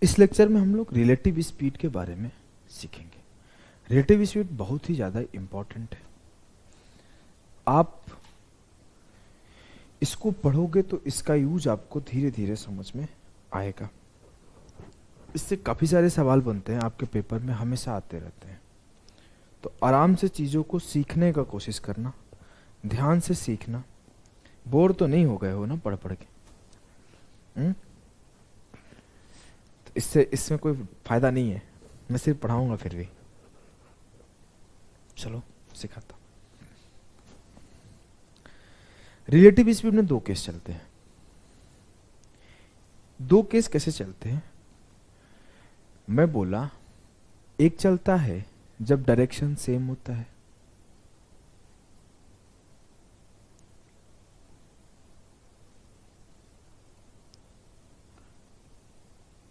इस लेक्चर में हम लोग रिलेटिव स्पीड के बारे में सीखेंगे। रिलेटिव स्पीड बहुत ही ज़्यादा इम्पॉर्टेंट है। आप इसको पढ़ोगे तो इसका यूज आपको धीरे धीरे समझ में आएगा। इससे काफ़ी सारे सवाल बनते हैं, आपके पेपर में हमेशा आते रहते हैं। तो आराम से चीज़ों को सीखने का कोशिश करना, ध्यान से सीखना। बोर तो नहीं हो गए हो ना पढ़ पढ़ के? तो इसमें कोई फायदा नहीं है, मैं सिर्फ पढ़ाऊंगा फिर भी। चलो सिखाता हूं। रिलेटिव स्पीड में दो केस चलते हैं। दो केस कैसे चलते हैं? मैं बोला एक चलता है जब डायरेक्शन सेम होता है,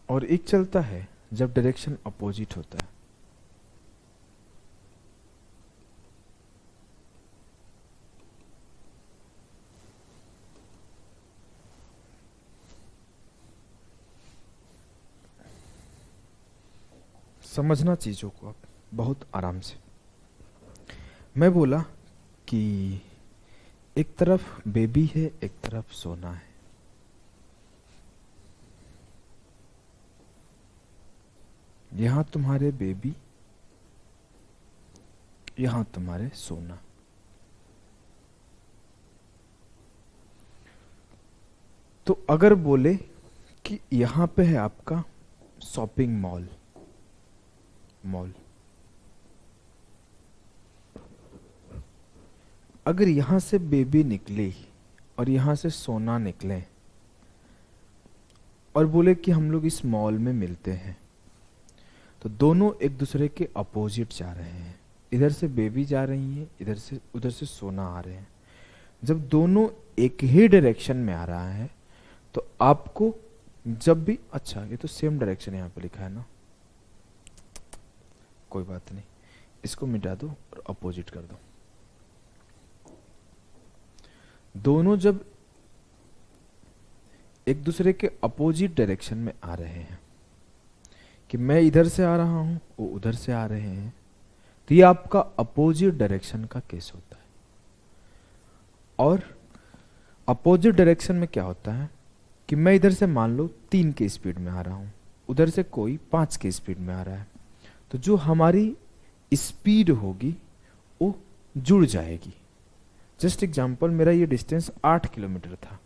और एक चलता है जब डायरेक्शन अपोजिट होता है। समझना चीजों को आप बहुत आराम से। मैं बोला कि एक तरफ बेबी है, एक तरफ सोना है। यहां तुम्हारे बेबी, यहां तुम्हारे सोना। तो अगर बोले कि यहां पे है आपका शॉपिंग मॉल, अगर यहां से बेबी निकली और यहां से सोना निकले और बोले कि हम लोग इस मॉल में मिलते हैं, तो दोनों एक दूसरे के अपोजिट जा रहे हैं। इधर से बेबी जा रही है, उधर से सोना आ रहे हैं। जब दोनों एक ही डायरेक्शन में आ रहा है तो आपको जब भी, अच्छा ये तो सेम डायरेक्शन यहां पे लिखा है ना, कोई बात नहीं, इसको मिटा दो और अपोजिट कर दो। दोनों जब एक दूसरे के अपोजिट डायरेक्शन में आ रहे हैं, कि मैं इधर से आ रहा हूं, वो उधर से आ रहे हैं, तो ये आपका अपोजिट डायरेक्शन का केस होता है। और अपोजिट डायरेक्शन में क्या होता है कि मैं इधर से मान लो 3 के स्पीड में आ रहा हूं, उधर से कोई 5 के स्पीड में आ रहा है, तो जो हमारी स्पीड होगी वो जुड़ जाएगी। जस्ट एग्जांपल, मेरा ये डिस्टेंस 8 किलोमीटर था,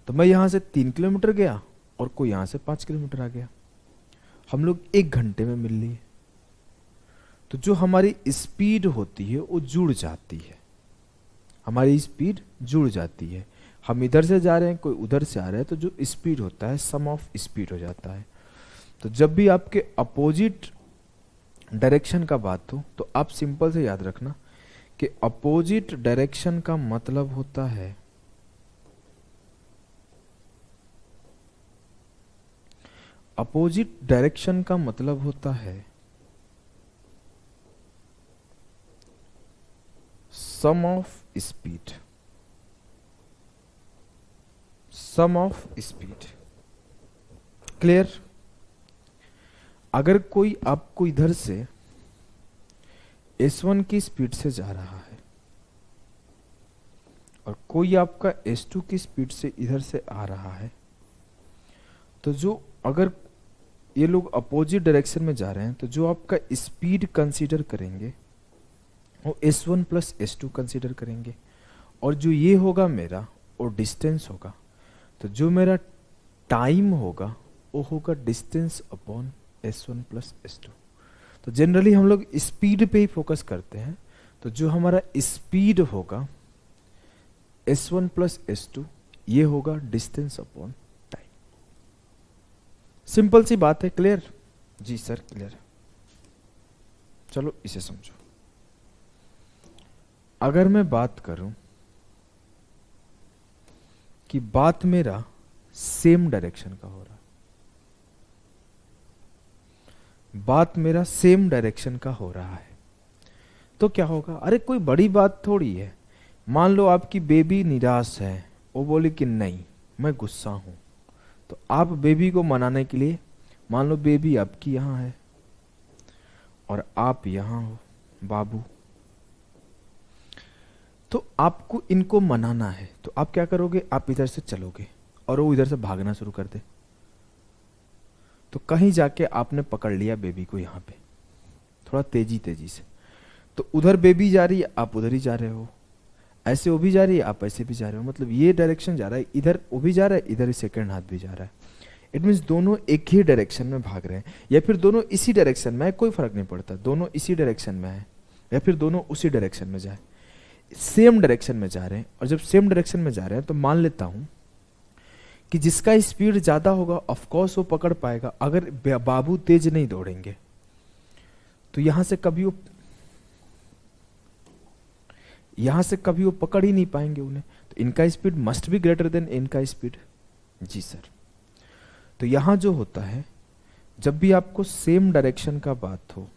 तो मैं यहां से 3 किलोमीटर गया और कोई यहां से 5 किलोमीटर आ गया, हम लोग 1 घंटे में मिल लिए। तो जो हमारी स्पीड होती है वो जुड़ जाती है, हमारी स्पीड जुड़ जाती है। हम इधर से जा रहे हैं, कोई उधर से आ रहा है, तो जो स्पीड होता है सम ऑफ स्पीड हो जाता है। तो जब भी आपके अपोजिट डायरेक्शन का बात हो तो आप सिंपल से याद रखना कि अपोजिट डायरेक्शन का मतलब होता है सम ऑफ स्पीड, क्लियर? अगर कोई आपको इधर से S1 की स्पीड से जा रहा है और कोई आपका S2 की स्पीड से इधर से आ रहा है, तो जो, अगर ये लोग अपोजिट डायरेक्शन में जा रहे हैं, तो जो आपका स्पीड कंसीडर करेंगे वो S1 प्लस S2 कंसीडर करेंगे, और जो ये होगा मेरा वो डिस्टेंस होगा। तो जो मेरा टाइम होगा वो होगा distance upon S1 plus S2। तो जनरली हम लोग स्पीड पे ही फोकस करते हैं, तो जो हमारा स्पीड होगा S1 प्लस S2, ये होगा डिस्टेंस अपॉन टाइम। सिंपल सी बात है, क्लियर? जी सर क्लियर। चलो इसे समझो। अगर मैं बात करूं कि बात मेरा सेम डायरेक्शन का हो रहा है, बात मेरा सेम डायरेक्शन का हो रहा है, तो क्या होगा? अरे कोई बड़ी बात थोड़ी है। मान लो आपकी बेबी निराश है, वो बोली कि नहीं मैं गुस्सा हूं, तो आप बेबी को मनाने के लिए, मान लो बेबी आपकी यहां है और आप यहां हो बाबू, तो आपको इनको मनाना है। तो आप क्या करोगे, आप इधर से चलोगे और वो इधर से भागना शुरू कर दे, तो कहीं जाके आपने पकड़ लिया बेबी को यहां पे, थोड़ा तेजी तेजी से। तो उधर बेबी जा रही है, आप उधर ही जा रहे हो, ऐसे वो भी जा रही है, आप ऐसे भी जा रहे हो, मतलब ये डायरेक्शन जा रहा है, इधर वो भी जा रहा है, इधर ही सेकंड हाथ भी जा रहा है। इट मीन्स दोनों एक ही डायरेक्शन में भाग रहे हैं, या फिर दोनों इसी डायरेक्शन में है, कोई फर्क नहीं पड़ता, दोनों इसी डायरेक्शन में है, या फिर दोनों उसी डायरेक्शन में जाए, सेम डायरेक्शन में जा रहे हैं। और जब सेम डायरेक्शन में जा रहे हैं तो मान लेता हूं कि जिसका स्पीड ज्यादा होगा ऑफ कोर्स वो पकड़ पाएगा। अगर बाबू तेज नहीं दौड़ेंगे तो यहां से कभी वो पकड़ ही नहीं पाएंगे उन्हें, तो इनका speed must be greater than इनका स्पीड। जी सर। तो यहां जो होता है, जब भी आपको सेम डायरेक्शन का बात हो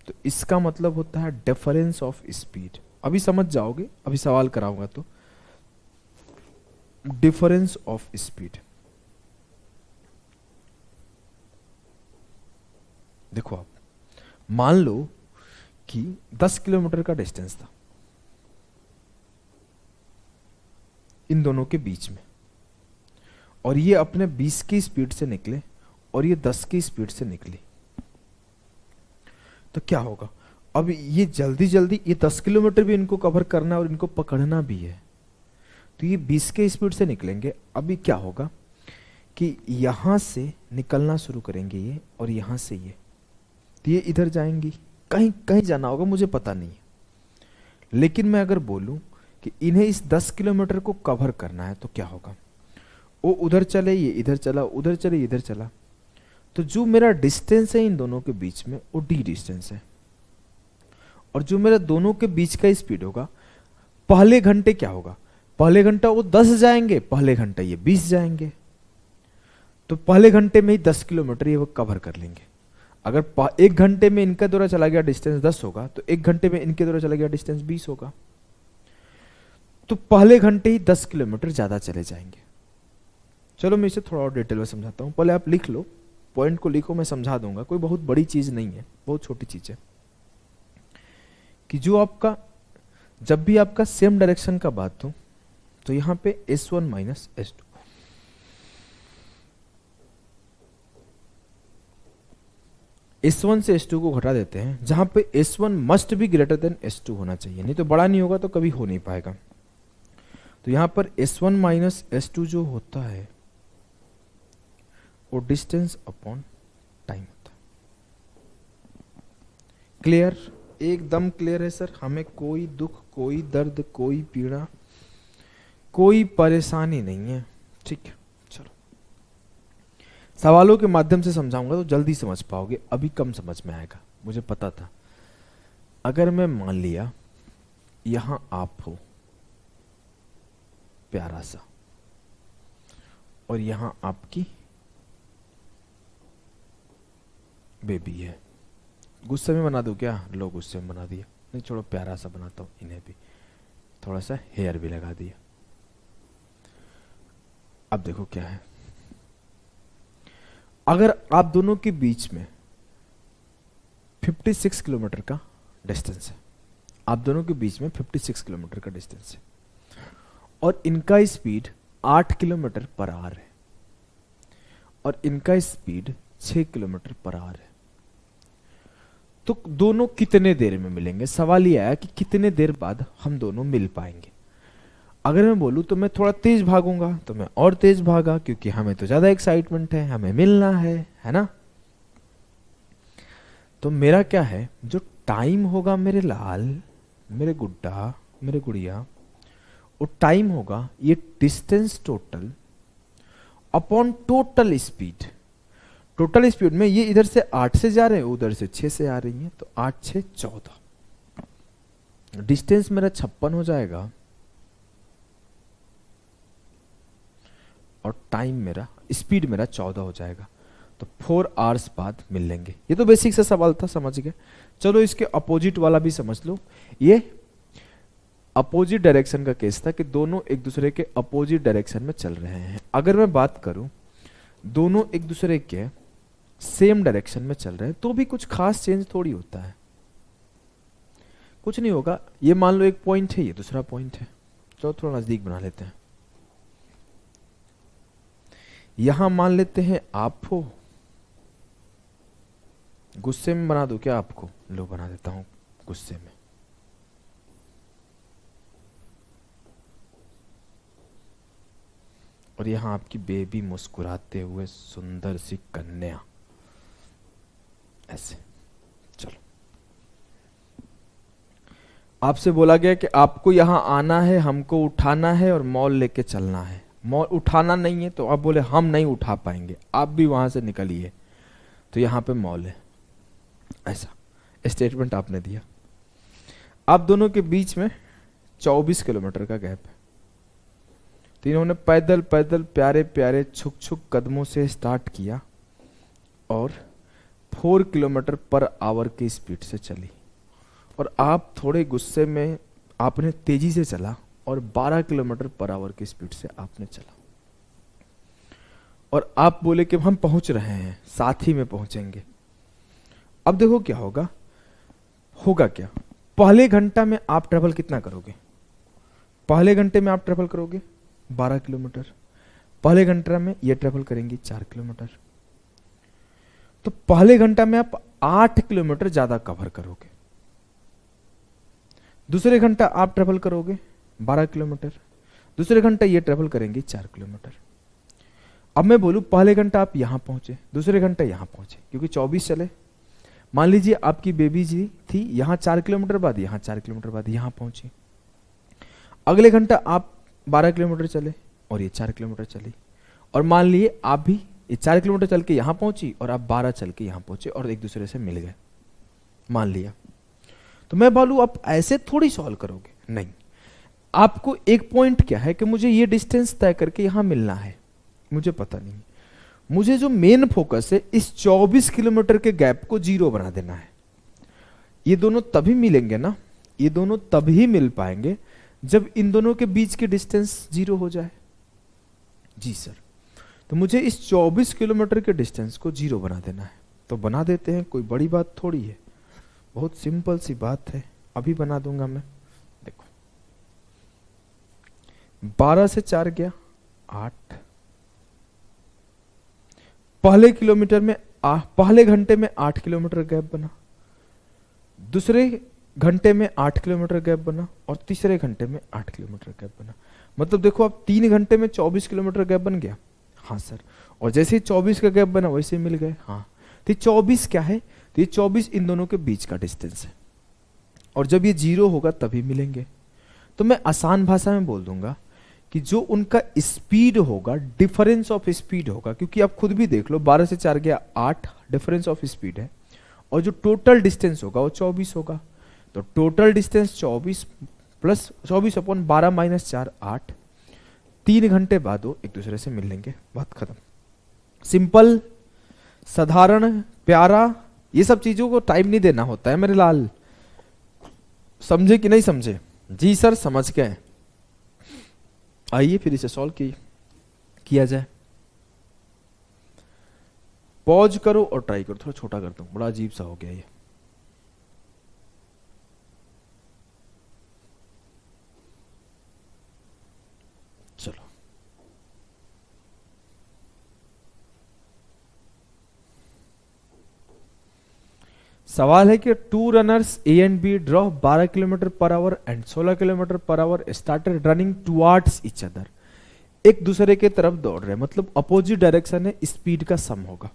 तो इसका मतलब होता है डिफरेंस ऑफ स्पीड। अभी समझ जाओगे, अभी सवाल कराऊंगा तो डिफरेंस ऑफ स्पीड। देखो आप मान लो कि 10 किलोमीटर का डिस्टेंस था इन दोनों के बीच में, और ये अपने 20 की स्पीड से निकले और ये 10 की स्पीड से निकली, तो क्या होगा। अब ये जल्दी जल्दी ये 10 किलोमीटर भी इनको कवर करना है और इनको पकड़ना भी है, तो ये 20 के स्पीड से निकलेंगे। अभी क्या होगा कि यहां से निकलना शुरू करेंगे ये, और यहां से ये, तो ये इधर जाएंगी, कहीं कहीं जाना होगा मुझे पता नहीं है, लेकिन मैं अगर बोलूं कि इन्हें इस 10 किलोमीटर को कवर करना है तो क्या होगा, वो उधर चले, ये इधर चला, उधर चले, इधर चला, तो जो मेरा डिस्टेंस है इन दोनों के बीच में वो डी डिस्टेंस है, और जो मेरा दोनों के बीच का स्पीड होगा, पहले घंटे क्या होगा, पहले घंटा वो 10 जाएंगे, पहले घंटा ये 20 जाएंगे, तो पहले घंटे में ही 10 किलोमीटर ये वो कवर कर लेंगे। अगर एक घंटे में इनका द्वारा चला गया डिस्टेंस 10 होगा, तो एक घंटे में इनके द्वारा चला गया डिस्टेंस 20 होगा, तो पहले घंटे ही 10 किलोमीटर ज्यादा चले जाएंगे। चलो मैं इसे थोड़ा और डिटेल में समझाता हूं, पहले आप लिख लो, पॉइंट को लिखो, मैं समझा दूंगा, कोई बहुत बड़ी चीज नहीं है, बहुत छोटी चीज है कि जो आपका जब भी आपका सेम डायरेक्शन का बात हो तो यहां पे S1 माइनस S2, S1 से S2 को घटा देते हैं, जहां पे S1 must be greater than S2 होना चाहिए, नहीं तो बड़ा नहीं होगा तो कभी हो नहीं पाएगा। तो यहां पर S1 माइनस S2 जो होता है वो डिस्टेंस अपॉन टाइम होता है। क्लियर, एकदम क्लियर है सर, हमें कोई दुख, कोई दर्द, कोई पीड़ा, कोई परेशानी नहीं है, ठीक है। चलो सवालों के माध्यम से समझाऊंगा तो जल्दी समझ पाओगे, अभी कम समझ में आएगा, मुझे पता था। अगर मैं मान लिया यहां आप हो प्यारा सा, और यहां आपकी बेबी है, गुस्से में बना दो क्या, लो गुस्से में बना दिया, नहीं छोड़ो प्यारा सा बनाता हूं, इन्हें भी थोड़ा सा हेयर भी लगा दिया। अब देखो क्या है, अगर आप दोनों के बीच में 56 किलोमीटर का डिस्टेंस है, आप दोनों के बीच में 56 किलोमीटर का डिस्टेंस है, और इनका स्पीड 8 किलोमीटर पर आवर है और इनका स्पीड 6 किलोमीटर पर आवर है, तो दोनों कितने देर में मिलेंगे। सवाल यह आया कि कितने देर बाद हम दोनों मिल पाएंगे। अगर मैं बोलूं तो मैं थोड़ा तेज भागूंगा, तो मैं और तेज भागा, क्योंकि हमें तो ज्यादा एक्साइटमेंट है, हमें मिलना है ना। तो मेरा क्या है, जो टाइम होगा मेरे लाल, मेरे गुड्डा, मेरे गुड़िया, वो टाइम होगा ये distance total upon total speed. Total speed में ये इधर से 8 से जा रहे हैं, उधर से 6 से आ रही हैं, तो 8 6 14, डिस्टेंस मेरा 56 हो जाएगा और टाइम मेरा, स्पीड मेरा 14 हो जाएगा, तो 4 आवर्स बाद मिल लेंगे। ये तो बेसिक सा सवाल था, समझ गए। चलो इसके अपोजिट वाला भी समझ लो। ये अपोजिट डायरेक्शन का केस था कि दोनों एक दूसरे के अपोजिट डायरेक्शन में चल रहे हैं। अगर मैं बात करूं दोनों एक दूसरे के सेम डायरेक्शन में चल रहे हैं, तो भी कुछ खास चेंज थोड़ी होता है, कुछ नहीं होगा। ये मान लो एक पॉइंट है, ये दूसरा पॉइंट है, चलो थोड़ा नजदीक बना लेते हैं। यहां मान लेते हैं आप हो, गुस्से में बना दो क्या आपको? लो बना देता हूं गुस्से में। और यहां आपकी बेबी मुस्कुराते हुए सुंदर सी कन्या, ऐसे। चलो, आपसे बोला गया कि आपको यहां आना है, हमको उठाना है और मॉल लेके चलना है। मॉल उठाना नहीं है तो आप बोले हम नहीं उठा पाएंगे, आप भी वहां से निकलिए, तो यहां पे मॉल है, ऐसा स्टेटमेंट आपने दिया। आप दोनों के बीच में 24 किलोमीटर का गैप है, तो इन्होंने पैदल पैदल प्यारे प्यारे छुक छुक कदमों से स्टार्ट किया और 4 किलोमीटर पर आवर की स्पीड से चली। और आप थोड़े गुस्से में आपने तेजी से चला और 12 किलोमीटर पर आवर की स्पीड से आपने चला। और आप बोले कि हम पहुंच रहे हैं, साथ ही में पहुंचेंगे। अब देखो क्या होगा, होगा क्या? पहले घंटा में आप ट्रेवल कितना करोगे? पहले घंटे में आप ट्रेवल करोगे 12 किलोमीटर, पहले घंटे में ये ट्रेवल करेंगी 4 किलोमीटर, तो पहले घंटा में आप 8 किलोमीटर ज्यादा कवर करोगे। दूसरे घंटा आप ट्रेवल करोगे 12 किलोमीटर, दूसरे घंटा ये ट्रेवल करेंगे 4 किलोमीटर। अब मैं बोलूं पहले घंटा आप यहां पहुंचे, दूसरे घंटा यहां पहुंचे, क्योंकि 24 चले। मान लीजिए आपकी बेबी जी थी यहां 4 किलोमीटर बाद, यहां 4 किलोमीटर बाद यहां पहुंची। अगले घंटा आप 12 किलोमीटर चले और ये 4 किलोमीटर चली, और मान लिए आप भी ये 4 किलोमीटर चल के यहां पहुंची और आप 12 चल के यहां पहुंचे और एक दूसरे से मिल गए, मान लिया। तो मैं बोलूं आप ऐसे थोड़ी सॉल्व करोगे, नहीं। आपको एक पॉइंट क्या है कि मुझे ये डिस्टेंस तय करके यहां मिलना है, मुझे पता नहीं, मुझे जो मेन फोकस है इस 24 किलोमीटर के गैप को 0 बना देना है। ये दोनों तभी मिलेंगे ना, ये दोनों तभी मिल पाएंगे जब इन दोनों के बीच की डिस्टेंस 0 हो जाए। जी सर, तो मुझे इस 24 किलोमीटर के डिस्टेंस को 0 बना देना है, तो बना देते हैं, कोई बड़ी बात थोड़ी है, बहुत सिंपल सी बात है, अभी बना दूंगा मैं। देखो 12 से 4 गया 8, पहले किलोमीटर में पहले घंटे में 8 किलोमीटर गैप बना, दूसरे घंटे में 8 किलोमीटर गैप बना और तीसरे घंटे में 8 किलोमीटर गैप बना। मतलब देखो आप 3 घंटे में 24 किलोमीटर गैप बन गया। हाँ सर, और जैसे ही 24 का गैप बना वैसे ही मिल गए। हाँ, तो 24 क्या है? तो ये 24 इन दोनों के बीच का डिस्टेंस है, और जब ये 0 होगा तभी मिलेंगे। तो मैं आसान भाषा में बोल दूंगा कि जो उनका स्पीड होगा, डिफरेंस ऑफ स्पीड होगा, क्योंकि आप खुद भी देख लो 12 से 4 गया 8 डिफरेंस ऑफ स्पीड है, और जो टोटल डिस्टेंस होगा वो 24 होगा। तो total distance 24 plus 24 upon 12 minus 4 8, 3 घंटे बाद वो एक दूसरे से मिल लेंगे, बात खत्म। सिंपल, साधारण, प्यारा, ये सब चीजों को टाइम नहीं देना होता है मेरे लाल, समझे कि नहीं समझे? जी सर समझ गए। आइए फिर इसे सॉल्व किया जाए। पॉज करो और ट्राई करो, थोड़ा छोटा कर दो, बड़ा अजीब सा हो गया ये। चलो सवाल है कि 2 runners A and B draw 12 kilometre per hour and 16 kilometre per hour started running towards each other. एक दूसरे के तरफ दौड़ रहे, मतलब अपोजिट डायरेक्शन है, स्पीड का सम होगा।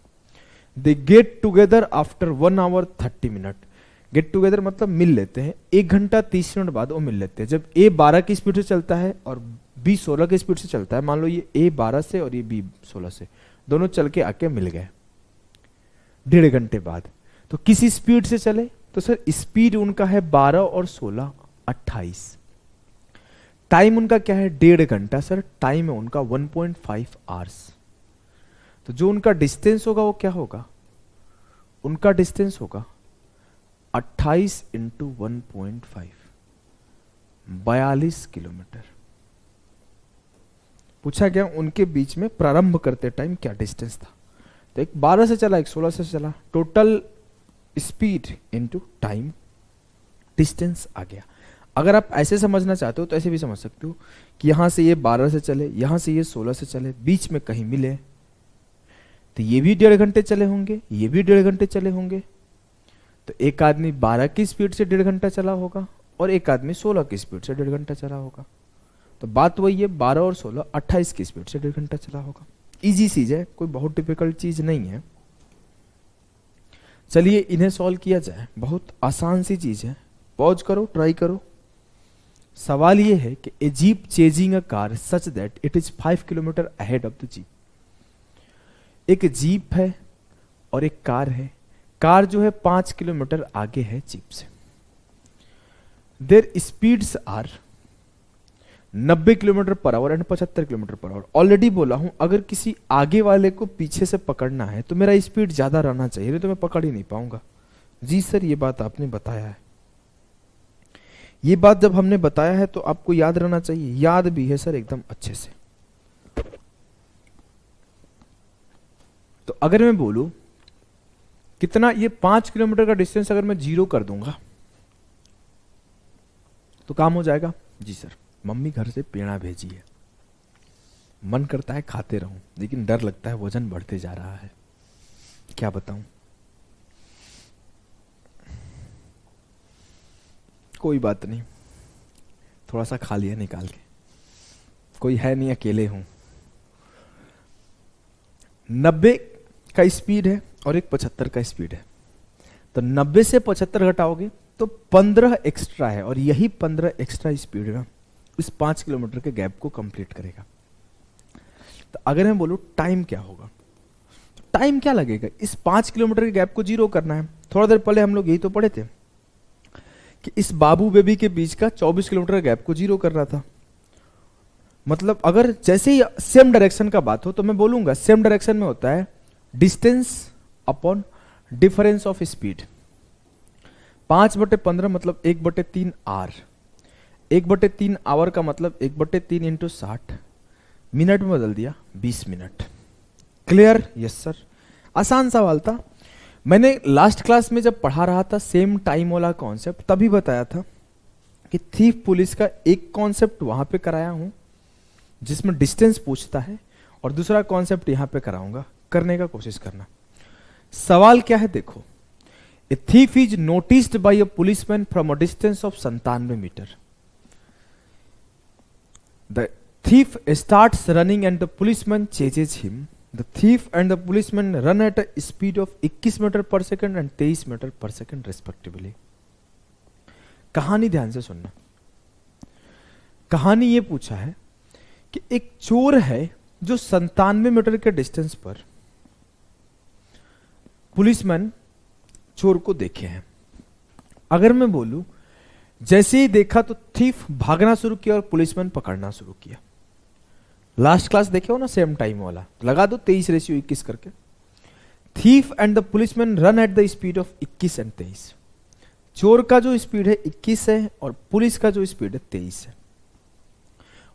They get together after 1 hour 30 minute. Get together मतलब मिल लेते हैं, 1 घंटा 30 मिनट बाद वो मिल लेते हैं। जब ए 12 की स्पीड से चलता है और बी 16 की स्पीड से चलता है, मान लो ये ए 12 से और ये बी 16 से, दोनों चल के आके मिल गए 1.5 घंटे बाद। तो किसी स्पीड से चले, तो सर स्पीड उनका है 12 और 16 28। टाइम उनका क्या है? 1.5 घंटा। सर टाइम है उनका 1.5 आवर्स। तो जो उनका डिस्टेंस होगा वो क्या होगा? उनका डिस्टेंस होगा 28 इंटू 1.5, 42 किलोमीटर। पूछा गया उनके बीच में प्रारंभ करते टाइम क्या डिस्टेंस था। तो एक 12 से चला, एक 16 से चला, total speed into time distance आ गया। अगर आप ऐसे समझना चाहते हो तो ऐसे भी समझ सकते हो कि यहां से ये 12 से चले, यहां से ये 16 से चले, बीच में कहीं मिले तो ये भी 1.5 घंटे चले होंगे, ये भी 1.5 घंटे चले होंगे। तो एक आदमी 12 की स्पीड से 1.5 घंटा चला होगा और एक आदमी 16 की स्पीड से 1.5 घंटा चला होगा। तो बात वही है, 12 और 16 28 की स्पीड से 1.5 घंटा चला होगा। इजी चीज है, कोई बहुत डिफिकल्ट चीज नहीं है। चलिए इन्हें सॉल्व किया जाए, बहुत आसान सी चीज है। पॉज करो, ट्राई करो। सवाल ये है कि a jeep chasing a car such that it is 5 kilometre ahead of the jeep. एक जीप है और एक कार है। कार जो है 5 किलोमीटर आगे है जीप से। Their speeds are 90 kilometre per hour and 75 kilometre per hour. Already बोला हूं अगर किसी आगे वाले को पीछे से पकड़ना है तो मेरा स्पीड ज्यादा रहना चाहिए, नहीं तो मैं पकड़ ही नहीं पाऊंगा। जी सर, ये बात आपने बताया है। ये बात जब हमने बताया है तो आपको याद रहना चाहिए। याद भी है सर एकदम अच्छे से। तो अगर मैं बोलूं कितना, ये 5 किलोमीटर का डिस्टेंस अगर मैं 0 कर दूंगा तो काम हो जाएगा। जी सर, मम्मी घर से पेड़ा भेजी है, मन करता है खाते रहूं लेकिन डर लगता है वजन बढ़ते जा रहा है, क्या बताऊं। कोई बात नहीं, थोड़ा सा खा लिया निकाल के, कोई है नहीं, अकेले हूं। 90 का स्पीड है और एक 75 का स्पीड है। तो 90 से 75 घटाओगे तो 15 एक्स्ट्रा है और यही 15 एक्स्ट्रा स्पीड ना इस 5 किलोमीटर के गैप को कंप्लीट करेगा। तो अगर मैं बोलूं टाइम क्या होगा, टाइम क्या लगेगा, इस 5 किलोमीटर के गैप को 0 करना है। थोड़ा देर पहले हम लोग यही तो पढ़े थे कि इस बाबू बेबी के बीच का 24 किलोमीटर का गैप को 0 करना था। मतलब अगर जैसे ही सेम डायरेक्शन का बात हो तो मैं बोलूंगा सेम डायरेक्शन में होता है distance upon difference of speed. 5/15 मतलब 1/3 आर। 1/3 आवर का मतलब 1/3 इंटू 60, मिनट में बदल दिया 20 मिनट। क्लियर? यस सर, आसान सवाल था। मैंने लास्ट क्लास में जब पढ़ा रहा था सेम टाइम वाला कॉन्सेप्ट तभी बताया था कि थीफ पुलिस का एक कॉन्सेप्ट वहां पे कराया हूं जिसमें डिस्टेंस पूछता है और दूसरा कॉन्सेप्ट यहां पे कराऊंगा, करने का कोशिश करना। सवाल क्या है देखो, a thief is noticed by a policeman from a distance of 97 metre. The thief starts running and the policeman chases him. The thief and the policeman run at a speed of 21 metre पर second and 23 metre पर second respectively. कहानी ध्यान से सुनना। कहानी ये पूछा है कि एक चोर है जो 97 मीटर के डिस्टेंस पर पुलिसमैन चोर को देखे हैं। अगर मैं बोलूं जैसे ही देखा तो थीफ भागना शुरू किया और पुलिसमैन पकड़ना शुरू किया। लास्ट क्लास देखे हो ना सेम टाइम वाला, लगा दो 23:21 करके। Thief and the policeman run at the speed of 21 and 23। चोर का जो स्पीड है 21 है और पुलिस का जो स्पीड है 23 है।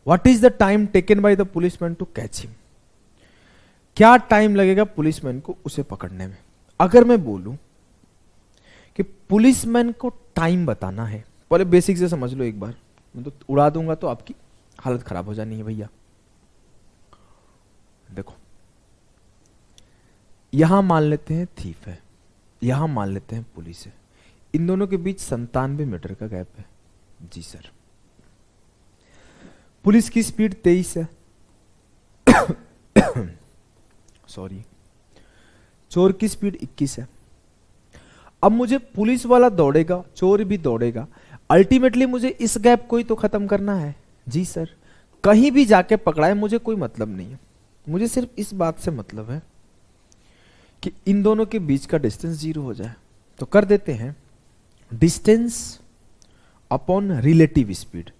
What is the time taken by the policeman to catch him? क्या टाइम लगेगा पुलिसमैन को उसे पकड़ने में? अगर मैं बोलूं कि पुलिसमैन को टाइम बताना है, पहले बेसिक से समझ लो एक बार, मैं तो उड़ा दूंगा तो आपकी हालत खराब हो जानी है भैया। देखो यहां मान लेते हैं थीफ है, यहां मान लेते हैं पुलिस है, इन दोनों के बीच 97 मीटर का गैप है। जी सर, पुलिस की स्पीड 23 है सॉरी, चोर की स्पीड 21 है। अब मुझे पुलिस वाला दौड़ेगा, चोर भी दौड़ेगा, अल्टीमेटली मुझे इस गैप को ही तो खत्म करना है। जी सर, कहीं भी जाके पकड़ाए मुझे कोई मतलब नहीं है, मुझे सिर्फ इस बात से मतलब है कि इन दोनों के बीच का डिस्टेंस 0 हो जाए। तो कर देते हैं डिस्टेंस अपॉन रिलेटिव स्पीड,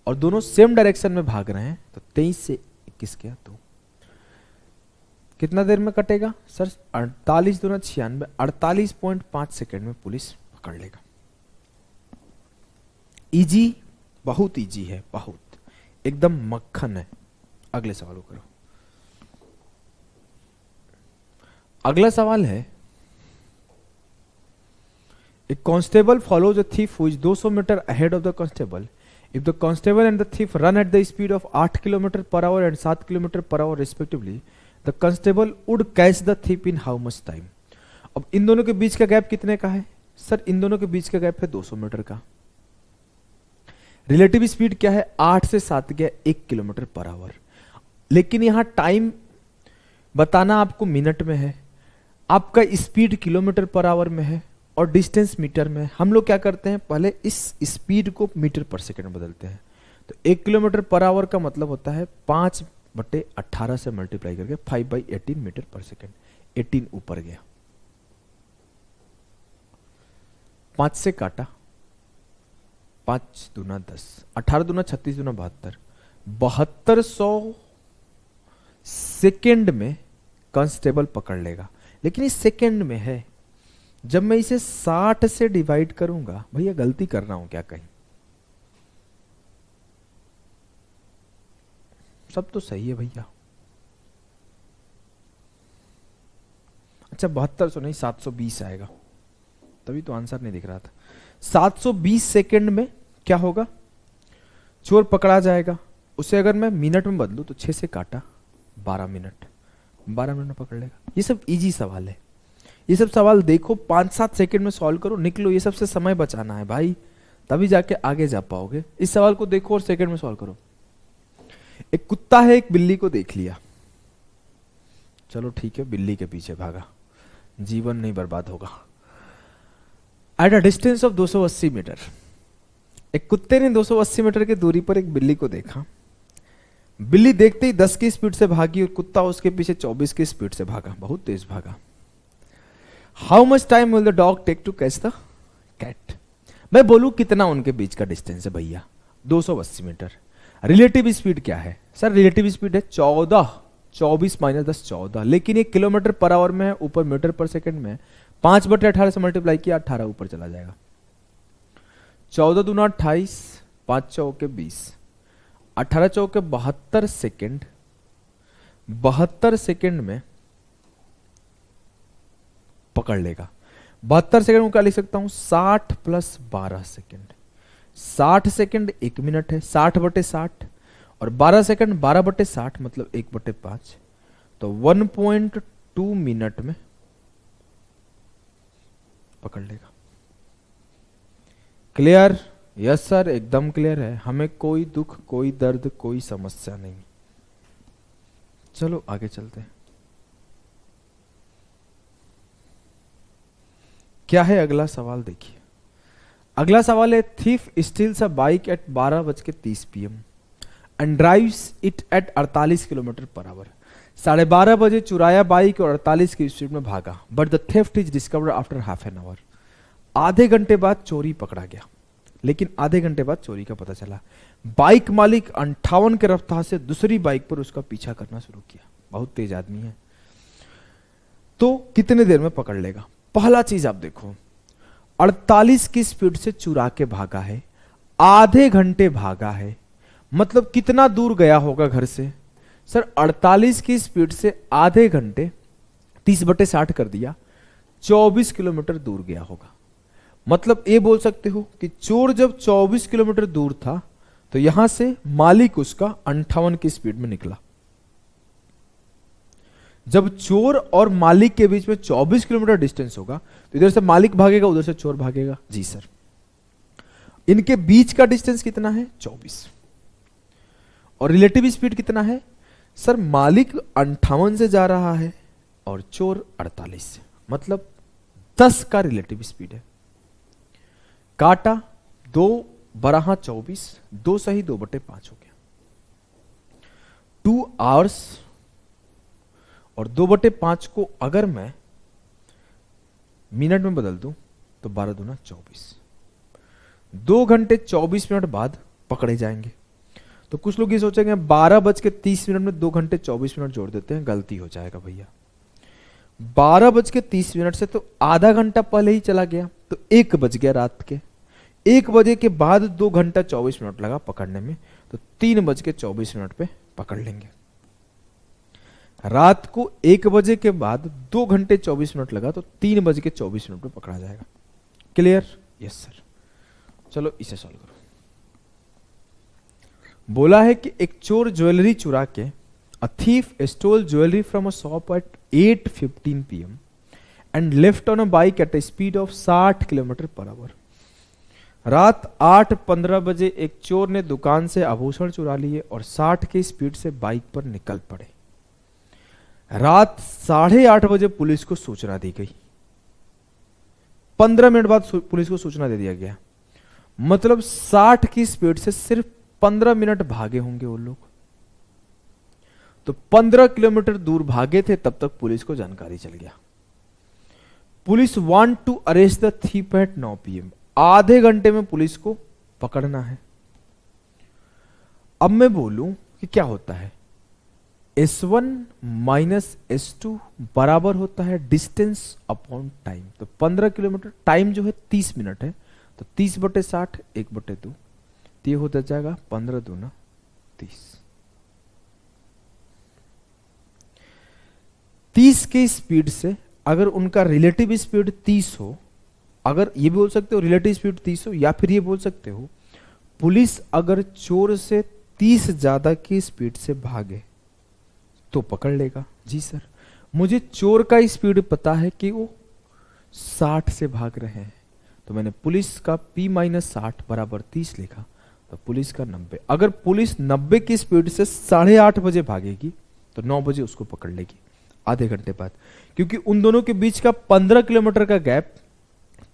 और दोनों सेम डायरेक्शन में भाग रहे हैं तो 23 से 21 क्या तो कितना देर में कटेगा सर? 48 दूना 96, 48.5 सेकेंड में पुलिस पकड़ लेगा। इजी, बहुत इजी है, बहुत एकदम मक्खन है, अगले सवाल को करो। अगला सवाल है, a constable follows a thief who is 200 metre ahead of the constable. If the constable and the thief run at the speed of 8 kilometre per hour and 7 kilometre per hour respectively, the constable would catch the thief in how much time. अब इन दोनों के बीच का gap कितने का है? Sir इन दोनों के बीच का गैप है 200 मीटर का। रिलेटिव स्पीड क्या है? 8 से 7 गया 1 किलोमीटर पर आवर। लेकिन यहां टाइम बताना आपको मिनट में है, आपका स्पीड किलोमीटर पर आवर में है और डिस्टेंस मीटर में। हम लोग क्या करते हैं, पहले इस स्पीड को मीटर पर सेकंड बदलते हैं। तो 1 किलोमीटर पर आवर का मतलब होता है 5/18 से मल्टीप्लाई करके 5/18 मीटर पर सेकंड। 18 ऊपर गया, 5 से काटा, 5 दूना 10, 18 दूना 36 दूना 72, 7200 सेकेंड में कांस्टेबल पकड़ लेगा। लेकिन इस सेकेंड में है, जब मैं इसे 60 से डिवाइड करूंगा, भैया गलती कर रहा हूं क्या कहीं? सब तो सही है भैया। अच्छा 7200 नहीं 720 आएगा, तभी तो आंसर नहीं दिख रहा था। 720 सेकेंड में क्या होगा? चोर पकड़ा जाएगा। उसे अगर मैं मिनट में बदलूं तो 6 से काटा 12 मिनट, 12 मिनट में पकड़ लेगा। ये सब इजी सवाल है। ये सब सवाल देखो 5-7 सेकंड में सॉल्व करो, निकलो। ये सबसे समय बचाना है भाई, तभी जाके आगे जा पाओगे। इस सवाल को देखो और सेकंड में सॉल्व करो। एक कुत्ता है, एक बिल्ली को देख लिया। चलो ठीक है, बिल्ली के पीछे भागा, जीवन नहीं बर्बाद होगा। At a distance of 280 metre, एक कुत्ते ने 280 मीटर की दूरी पर एक बिल्ली को देखा। बिल्ली देखते ही 10 की स्पीड से भागी और कुत्ता उसके पीछे 24 की स्पीड से भागा, बहुत तेज भागा। How much time will the dog take to catch the cat? मैं बोलूं कितना उनके बीच का डिस्टेंस है भैया? 280 मीटर। रिलेटिव स्पीड क्या है? सर रिलेटिव स्पीड है 14, 24 - 10 14। लेकिन ये किलोमीटर पर आवर में है, ऊपर मीटर पर सेकंड में है। 5/18 से मल्टीप्लाई किया 18 ऊपर चला जाएगा। 14 दूना 28, 5 चौके 20, 18 चौके 72 सेकेंड। 72 सेकेंड में पकड़ लेगा। 72 सेकेंड में क्या लिख सकता हूं? 60 + 12 सेकेंड। 60 सेकेंड 1 मिनट है, 60/60 और 12 सेकेंड 12/60 मतलब 1/5, तो 1.2 मिनट में पकड़ लेगा। क्लियर? यस सर, एकदम क्लियर है। हमें कोई दुख, कोई दर्द, कोई समस्या नहीं। चलो आगे चलते हैं। क्या है अगला सवाल? देखिए अगला सवाल है, thief steals a bike at 12:30 PM and drives it at 48 kilometre per hour. 12:30 बजे चुराया बाइक और 48 की स्पीड में भागा, but the theft is discovered after half an our. आधे घंटे बाद चोरी पकड़ा गया, लेकिन आधे घंटे बाद चोरी का पता चला। बाइक मालिक 58 की रफ्तार से दूसरी बाइक पर उसका पीछा करना शुरू किया। बहुत तेज आदमी है, तो कितने देर में पकड़ लेगा? पहला चीज आप देखो, 48 की स्पीड से चुरा के भागा है, आधे घंटे भागा है, मतलब कितना दूर गया होगा घर से? सर 48 की स्पीड से आधे घंटे 30/60 कर दिया, 24 किलोमीटर दूर गया होगा। मतलब ये बोल सकते हो कि चोर जब 24 किलोमीटर दूर था तो यहां से मालिक उसका 58 की स्पीड में निकला। जब चोर और मालिक के बीच में 24 किलोमीटर डिस्टेंस होगा तो इधर से मालिक भागेगा, उधर से चोर भागेगा। जी सर, इनके बीच का डिस्टेंस कितना है? 24। और रिलेटिव स्पीड कितना है? सर मालिक 58 से जा रहा है और चोर 48 से, मतलब 10 का रिलेटिव स्पीड है। काटा 2 12 24, 2 सही 2/5 हो गया। 2 आवर्स और 2/5 को अगर मैं मिनट में बदल दूं तो 12 दूना 24, 2 घंटे 24 मिनट बाद पकड़े जाएंगे। तो कुछ लोग ये सोचेंगे 12:30 में 2 घंटे 24 मिनट जोड़ देते हैं, गलती हो जाएगा भैया। 12:30 से तो आधा घंटा पहले ही चला गया, तो 1 बज गया रात के। 1 बजे के बाद 2 घंटा 24 मिनट लगा पकड़ने में, तो 3 बज के 24 मिनट पे पकड़ लेंगे। रात को 1 बजे के बाद 2 घंटे 24 मिनट लगा तो 3 बज के 24 मिनट में पकड़ा जाएगा। क्लियर? Yes sir. चलो इसे सॉल्व करो। बोला है कि एक चोर ज्वेलरी चुरा के, a thief stole jewellery from a shop at 8:15 PM and left on a bike at a speed of 60 kilometre per hour. रात 8:15 बजे एक चोर ने दुकान से आभूषण चुरा लिए और 60 की स्पीड से बाइक पर निकल पड़े। रात 8:30 बजे पुलिस को सूचना दी गई। 15 मिनट बाद पुलिस को सूचना दे दिया गया, मतलब 60 की स्पीड से सिर्फ 15 मिनट भागे होंगे वो लोग। तो 15 किलोमीटर दूर भागे थे, तब तक पुलिस को जानकारी चल गया। Police want to arrest the thief at 9 PM। आधे घंटे में पुलिस को पकड़ना है। अब मैं बोलूं कि क्या होता है, S1 माइनस S2 बराबर होता है डिस्टेंस अपॉन टाइम। तो 15 किलोमीटर, टाइम जो है 30 मिनट है, तो 30/60 1/2, तो ये होता जाएगा 15 दूना 30। 30 की स्पीड से अगर उनका रिलेटिव स्पीड 30 हो, अगर ये भी बोल सकते हो रिलेटिव स्पीड 30 हो, या फिर ये बोल सकते हो पुलिस अगर चोर से 30 ज्यादा की स्पीड से भागे तो पकड़ लेगा। जी सर, मुझे चोर का स्पीड पता है कि वो 60 से भाग रहे हैं, तो मैंने पुलिस का P-60 बराबर 30 लिखा, तो पुलिस का 90। अगर पुलिस 90 की स्पीड से 8:30 बजे भागेगी तो 9 बजे उसको पकड़ लेगी, आधे घंटे बाद, क्योंकि उन दोनों के बीच का 15 किलोमीटर का गैप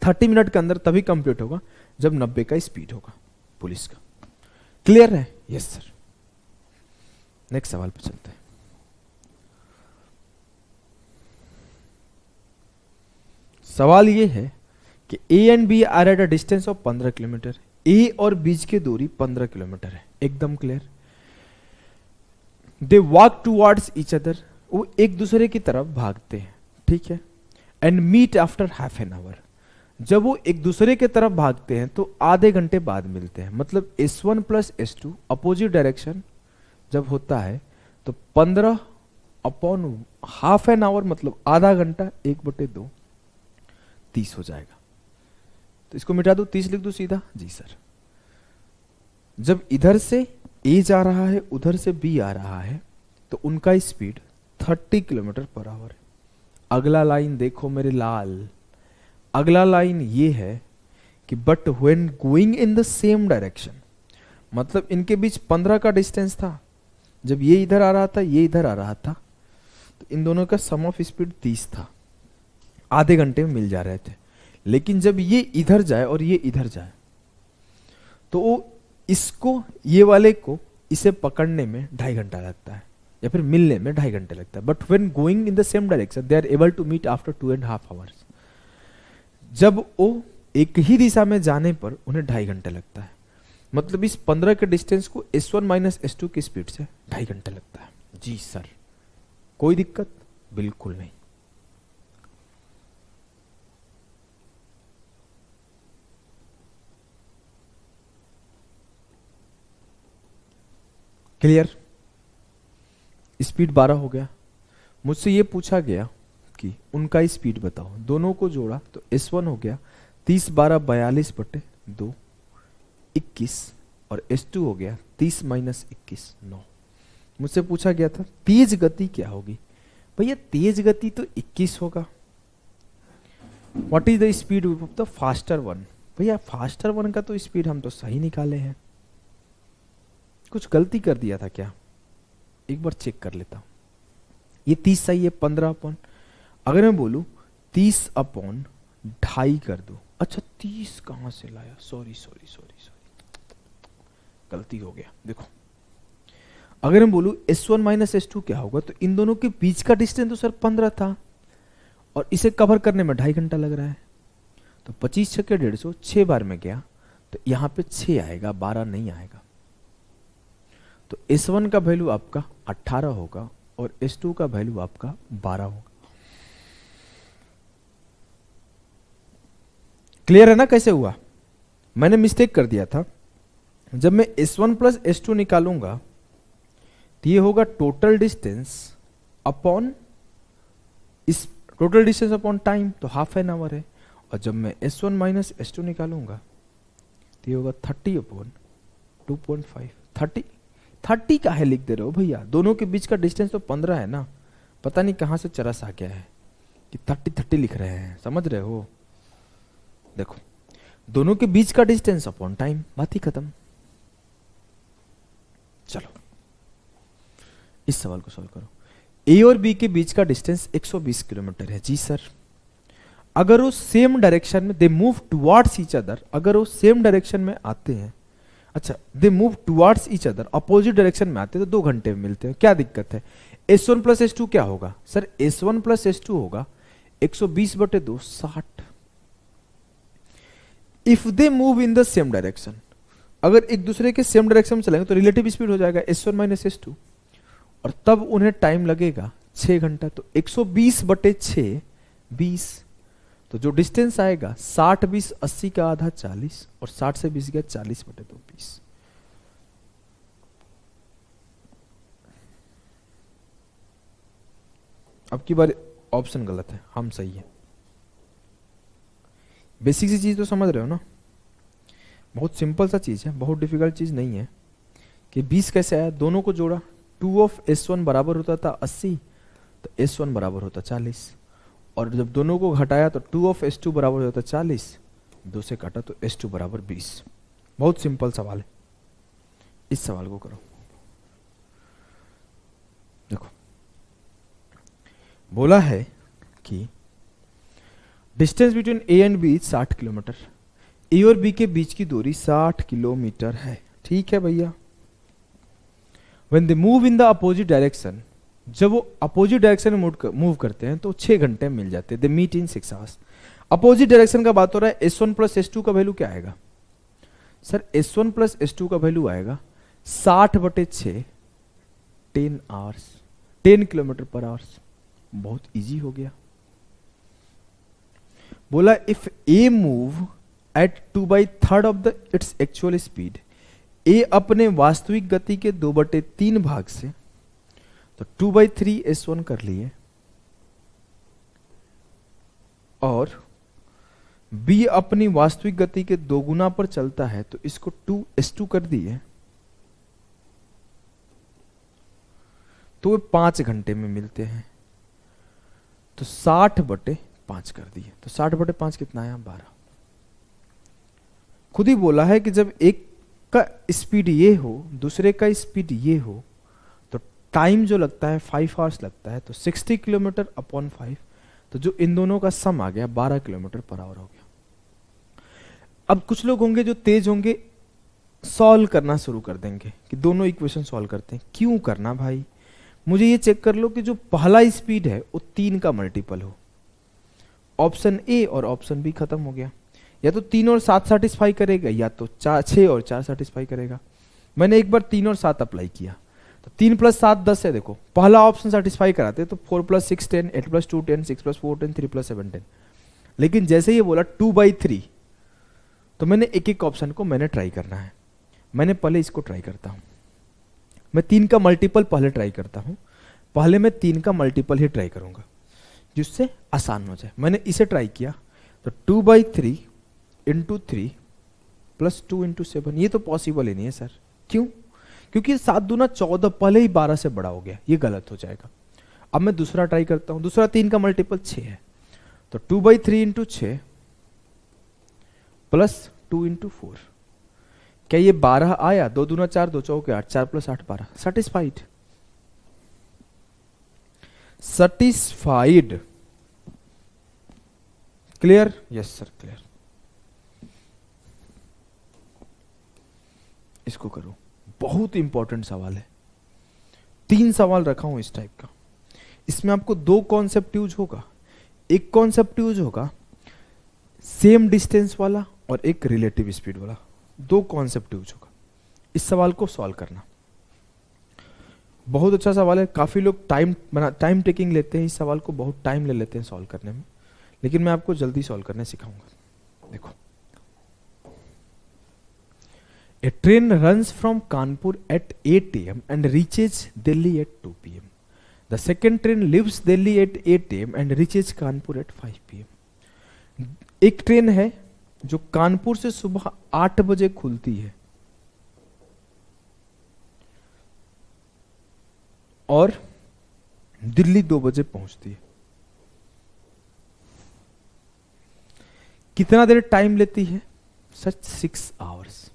30 मिनट के अंदर तभी कंप्लीट होगा जब 90 का स्पीड होगा पुलिस का। क्लियर है? Yes sir. नेक्स्ट सवाल पे चलते हैं। सवाल ये है कि A and B are at a distance of 15 kilometre. A और बीच की दूरी 15 किलोमीटर है, एकदम clear. They walk towards each other, वो एक दूसरे की तरफ भागते हैं, ठीक है। And meet after half an hour, जब वो एक दूसरे की तरफ भागते हैं तो आधे घंटे बाद मिलते हैं। मतलब S1 plus S2 opposite direction जब होता है तो 15 अपॉन हाफ एन आवर, मतलब आधा घंटा, 1/2 30 हो जाएगा। तो इसको मिटा दो, 30 लिख दो सीधा। जी सर। जब इधर से A जा रहा है, उधर से B आ रहा है, तो उनका स्पीड 30 किलोमीटर पर आवर है। अगला लाइन देखो मेरे लाल, अगला लाइन ये है कि but when going in the same direction, मतलब इनके बीच 15 का डिस्टेंस था। जब ये इधर आ रहा था, ये इधर आ रहा था, तो इन दोनों का सम ऑफ स्पीड 30 था, आधे घंटे में मिल जा रहे थे। लेकिन जब ये इधर जाए और ये इधर जाए तो वो इसको, ये वाले को इसे पकड़ने में 2.5 घंटा लगता है, या फिर मिलने में 2.5 घंटे लगता है। But when going in the same direction they are able to meet after 2.5 hours. जब वो एक ही दिशा में जाने पर उन्हें 2.5 घंटे लगता है। मतलब इस 15 के डिस्टेंस को S1 माइनस S2 की स्पीड से 2.5 घंटे लगता है। जी सर। कोई दिक्कत? बिल्कुल नहीं। क्लियर? स्पीड 12 हो गया। मुझसे ये पूछा गया कि उनका स्पीड बताओ, दोनों को जोड़ा तो S1 हो गया 30 12 42/2 21, और S2 हो गया 30 माइनस 21 9। मुझसे पूछा गया था तेज गति क्या होगी। भैया तेज गति तो 21 होगा। What is the speed of the faster one? भैया फास्टर वन का तो स्पीड हम तो सही निकाले हैं, कुछ गलती कर दिया था क्या? एक बार चेक कर लेता हूं। ये 30 सही है, 15 अपॉन, अगर मैं बोलूं 30 अपॉन 2.5 कर दो। अच्छा 30 कहां से लाया? सॉरी, गलती हो गया। देखो अगर मैं बोलूं S1 माइनस S2 क्या होगा, तो इन दोनों के बीच का डिस्टेंस तो सर 15 था, और इसे कवर करने में 2.5 घंटा लग रहा है। तो 25 6 के 150, 6 बार में गया तो यहां पे 6 आएगा, 12 नहीं आएगा। तो S1 का वैल्यू आपका 18 होगा और S2 का वैल्यू आपका 12 होगा। क्लियर है ना कैसे हुआ? मैंने मिस्टेक कर दिया था। जब मैं S1 प्लस S2 निकालूंगा तो ये होगा टोटल डिस्टेंस अपॉन इस टोटल डिस्टेंस अपॉन टाइम, तो हाफ एन आवर है। और जब मैं S1 माइनस S2 निकालूंगा तो ये होगा 30 अपॉन 2.5। 30 का है लिख दे रहे हो भैया, दोनों के बीच का डिस्टेंस तो 15 है ना, पता नहीं कहां से चरस आ गया है कि 30 लिख रहे हैं, समझ रहे हो? देखो दोनों के बीच का डिस्टेंस अपॉन टाइम, बात ही खत्म। चलो इस सवाल को सॉल्व करो। ए और बी के बीच का डिस्टेंस 120 किलोमीटर है। जी सर, अगर वो सेम डायरेक्शन में, they move towards each other, अगर वो सेम डायरेक्शन में आते हैं, अच्छा they move towards each other, opposite direction में आते हैं तो 2 घंटे में मिलते हैं, क्या दिक्कत है? S1 प्लस S2 क्या होगा सर? S1 प्लस S2 होगा 120/2 60। If they move in the same direction, अगर एक दूसरे के सेम डायरेक्शन में चलेंगे तो रिलेटिव स्पीड हो जाएगा S1 माइनस S2, और तब उन्हें टाइम लगेगा 6 घंटा। तो 120/6 20, तो जो डिस्टेंस आएगा 60 20 80 का आधा 40, और 60 से 20 गया 40/2 20। अब की बार ऑप्शन गलत है, हम सही है। बेसिक सी चीज तो समझ रहे हो ना, बहुत सिंपल सा चीज है, बहुत डिफिकल्ट चीज नहीं है। कि 20 कैसे आया? दोनों को जोड़ा, 2 ऑफ S1 बराबर होता था 80, तो S1 बराबर होता 40, और जब दोनों को घटाया तो 2 ऑफ S2 बराबर होता 40, 2 से काटा तो S2 बराबर 20। बहुत सिंपल सवाल है, इस सवाल को करो। देखो बोला है कि distance between A and B 60 kilometre, A और बी के बीच की दूरी 60 किलोमीटर है। ठीक है भैया। When they move in the opposite direction, जब वो अपोजिट डायरेक्शन में मूव करते हैं तो 6 घंटे में मिल जाते हैं। They meet in 6 hours. Opposite direction का बात हो रहा है, S1 प्लस S2 का वैल्यू क्या आएगा सर? S1 प्लस S2 का वैल्यू आएगा 60/6 10 आवर्स, 10 किलोमीटर पर आवर्स। बहुत इजी हो गया। बोला if A move at 2/3 of the its actual speed, A अपने वास्तविक गति के 2/3 भाग से, तो 2/3 S1 कर लिए, और B अपनी वास्तविक गति के 2 गुना पर चलता है तो इसको 2S2 कर दिए, तो वे 5 घंटे में मिलते हैं। तो 60/5 कर दिए, तो 60/5 कितना आया? 12। खुद ही बोला है कि जब एक का स्पीड ये हो, दूसरे का स्पीड ये हो, तो टाइम जो लगता है 5 आवर्स लगता है। तो 60 किलोमीटर अपॉन 5, तो जो इन दोनों का सम आ गया 12 किलोमीटर पर आवर हो गया। अब कुछ लोग होंगे जो तेज होंगे, सॉल्व करना शुरू कर देंगे कि दोनों इक्वेशन सॉल्व करते हैं। क्यों करना भाई? मुझे ये चेक कर लो कि जो पहला स्पीड है वो 3 का मल्टीपल हो। ऑप्शन ए और ऑप्शन बी खत्म हो गया। या तो 3 और 7 सेटिस्फाई करेगा, या तो 6 और 4 सेटिस्फाई करेगा। मैंने एक बार 3 और 7 अप्लाई किया, तो 3 + 7 10 है। देखो पहला ऑप्शन सेटिस्फाई कराते तो 4 + 6 10, 8 + 2 10, 6 + 4 10, 3 + 7 10। लेकिन जैसे ये बोला 2/3, तो मैंने एक एक ऑप्शन को मैंने ट्राई करना है। मैंने पहले इसको ट्राई करता हूं, मैं 3 का मल्टीपल पहले ट्राई करता हूं। पहले मैं 3 का मल्टीपल ही ट्राई करूंगा जिससे आसान हो जाए। मैंने इसे ट्राई किया, तो 2/3 × 3 + 2 × 7, ये तो पॉसिबल ही नहीं है सर। क्यों? क्योंकि 7 दूना 14 पहले ही 12 से बड़ा हो गया, ये गलत हो जाएगा। अब मैं दूसरा ट्राई करता हूं। दूसरा 3 का मल्टीपल 6 है, तो 2/3 × 6 + 2 × 4, क्या ये 12 आया? 2 दूना 4, 2 चौके 8, 4 + 8 12। Satisfied? Satisfied? Clear? Yes sir clear. इसको करो, बहुत इंपॉर्टेंट सवाल है। 3 सवाल रखा हूं इस टाइप का। इसमें आपको 2 कॉन्सेप्ट यूज होगा। एक कॉन्सेप्ट यूज होगा सेम डिस्टेंस वाला, और एक रिलेटिव स्पीड वाला। 2 कॉन्सेप्ट यूज होगा। इस सवाल को सॉल्व करना बहुत अच्छा सवाल है। काफी लोग टाइम टेकिंग लेते हैं इस सवाल को, बहुत टाइम ले लेते हैं सॉल्व करने में, लेकिन मैं आपको जल्दी सॉल्व करने सिखाऊंगा। देखो, A train runs from Kanpur at 8 AM and reaches Delhi at 2 PM. The second train leaves Delhi at 8 AM and reaches Kanpur at 5 PM। एक ट्रेन है जो कानपुर से सुबह 8 बजे खुलती है और दिल्ली 2 बजे पहुंचती है। कितना देर टाइम लेती है? सच 6 आवर्स।